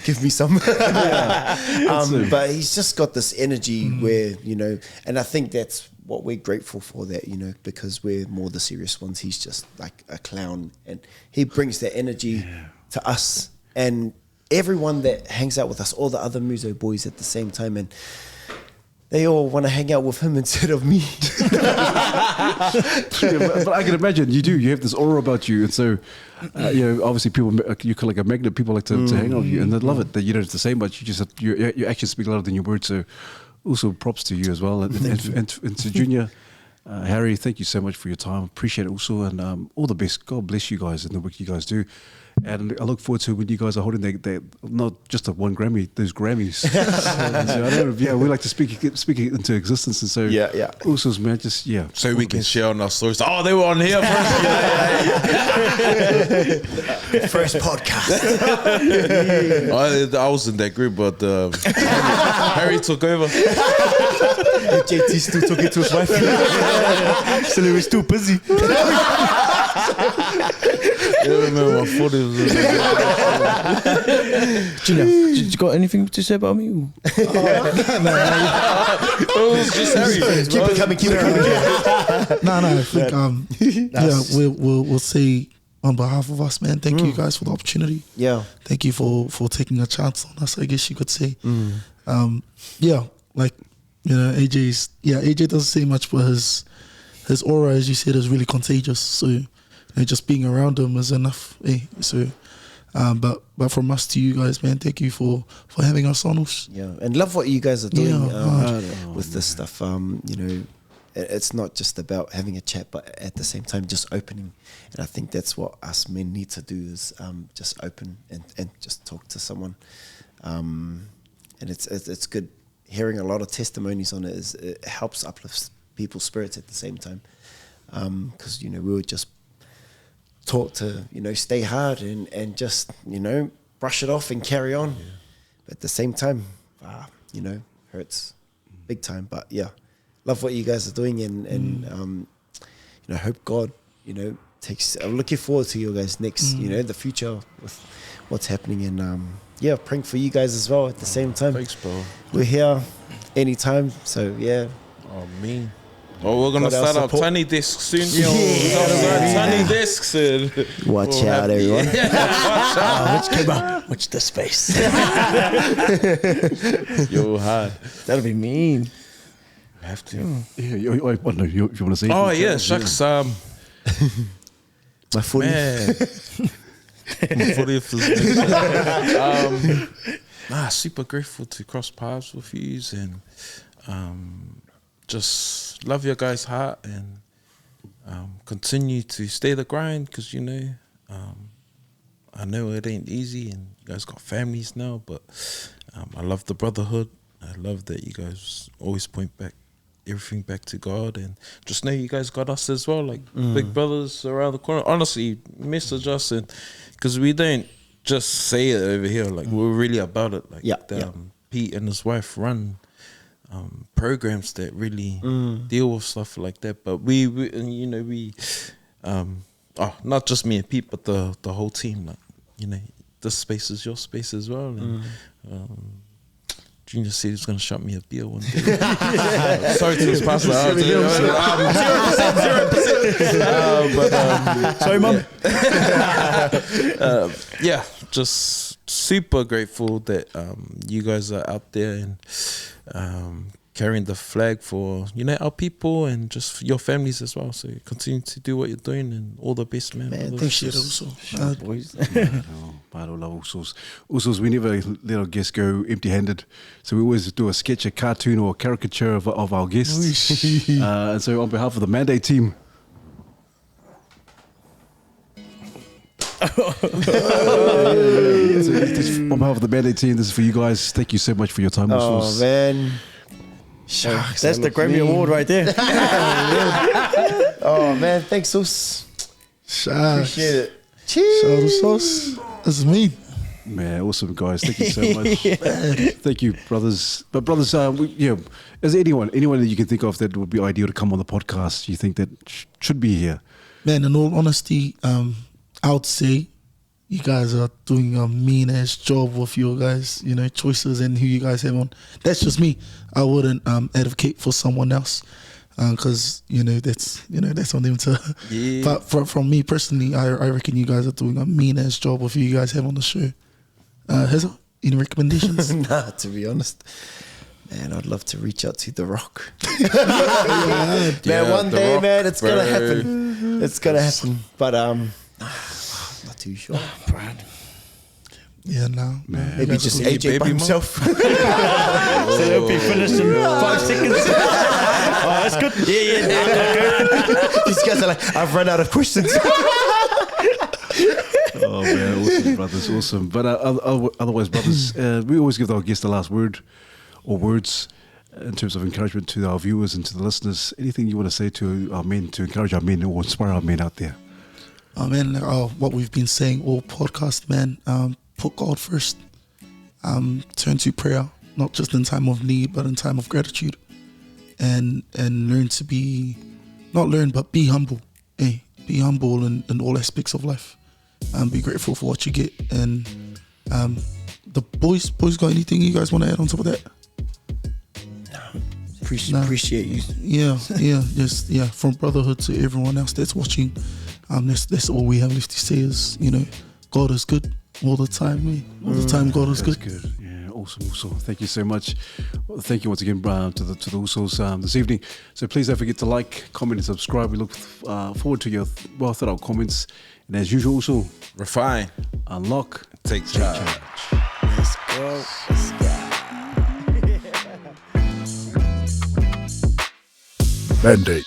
give me some. But he's just got this energy where, you know, and I think that's what we're grateful for, that, you know, because we're more the serious ones. He's just like a clown, and he brings that energy to us and everyone that hangs out with us, all the other Muso boys at the same time, and they all want to hang out with him instead of me. But I can imagine you do. You have this aura about you, and so you know, obviously people, you're kind of like a magnet. People like to hang out with you, and they love it that you don't have to say much. You just have, your actions speak louder than your words. So also props to you as well, and to Junior. Harry, thank you so much for your time. Appreciate it also, and all the best. God bless you guys and the work you guys do. And I look forward to when you guys are holding that not just a one Grammy, those Grammys. so I don't know, we like to speak it into existence, and so also, man, just so we can share on our stories. Oh, they were on here first. First podcast. I was in that group, but Harry took over. JT still took it to his wife. So he was too busy. I remember my 40s. Junior, you got anything to say about me? It was just Harry. Keep it coming. No, I think we'll say on behalf of us, man, thank you guys for the opportunity. Yeah. Thank you for taking a chance on us, I guess you could say. Like, you know, AJ doesn't say much, but his aura, as you said, is really contagious. So, you know, just being around him is enough. So, but from us to you guys, man, thank you for having us on us. Yeah, and love what you guys are doing Yeah, with this stuff. You know, it's not just about having a chat, but at the same time, just opening. And I think that's what us men need to do, is just open and just talk to someone. And it's good hearing a lot of testimonies on it. It helps uplift people's spirits at the same time, because you know, we were just taught to, you know, stay hard and just, you know, brush it off and carry on. But at the same time, you know, hurts big time. But yeah, love what you guys are doing, and you know, hope God, you know, I'm looking forward to you guys next, you know, the future with what's happening, and praying for you guys as well at the same time. Thanks, bro. We're here anytime, so yeah. Oh, me. Oh, we're gonna Got our start up support. Tiny Discs soon. Yeah. Tiny Discs. Watch out, everyone. Which came out? Watch the space. Yo, hard. That'll be mean. Have to. Yeah, you want to say? Oh yeah, shucks. My 40th. Man. My 40th is super grateful to cross paths with you, and just love your guys' heart, and continue to stay the grind, because you know, I know it ain't easy, and you guys got families now, but I love the brotherhood. I love that you guys always point everything back to God, and just know you guys got us as well, like big brothers around the corner. Honestly, message us, and because we don't just say it over here, like we're really about it. Like Pete and his wife run programs that really deal with stuff like that. But we you know, not just me and Pete, but the whole team. Like, you know, this space is your space as well. And Junior said he was going to shot me a beer one day. Sorry to his pastor. 0%. Sorry, Mum. Yeah, just super grateful that you guys are out there and carrying the flag for, you know, our people and just your families as well. So continue to do what you're doing, and all the best, man. Appreciate it also. Boys. Also, we never let our guests go empty-handed. So we always do a sketch, a cartoon, or a caricature of our guests. And so on behalf of the Mandate team, on behalf of the Mandate team, this is for you guys. Thank you so much for your time. Oh man, shucks, That's the Grammy Award right there. Oh man, thanks, Us. Shucks. Appreciate it. Cheers. Shout out to Sauce. That's me. Man, awesome guys. Thank you so much. Thank you, brothers. But brothers, is there anyone that you can think of that would be ideal to come on the podcast? You think that should be here? Man, in all honesty, I would say you guys are doing a mean ass job with your guys, choices and who you guys have on. That's just me. I wouldn't advocate for someone else because that's on them to. Yeah. But from me personally, I reckon you guys are doing a mean ass job with who you guys have on the show. Hazel, any recommendations? Nah, to be honest. Man, I'd love to reach out to The Rock. Yeah, one The day, Rock, man, it's gonna bro. happen. It's gonna happen. But not too sure. Yeah, no. Man. Maybe just Baby AJ by mom? himself. So they'll be finished in 5 seconds. Oh, that's good. Yeah. These guys are like, I've run out of questions. Oh man, awesome, brothers, awesome. But otherwise, brothers, we always give our guests the last word or words in terms of encouragement to our viewers and to the listeners. Anything you want to say to our men, to encourage our men or inspire our men out there? Oh man, what we've been saying all podcast, man. Put God first. Turn to prayer, not just in time of need, but in time of gratitude, and learn to be, not learn, but be humble. Hey, be humble in all aspects of life. Be grateful for what you get. And the boys got anything you guys want to add on top of that? Appreciate you. Yeah, from Brotherhood to everyone else that's watching, that's all we have left to say is, God is good all the time, man. All the time, God is good. Good. Yeah, awesome. Thank you so much. Well, thank you once again to the Usos this evening. So please don't forget to like, comment, and subscribe. We look forward to your well thought out comments. And as usual, also Refine. unlock, Take charge. Let's go. Mandate.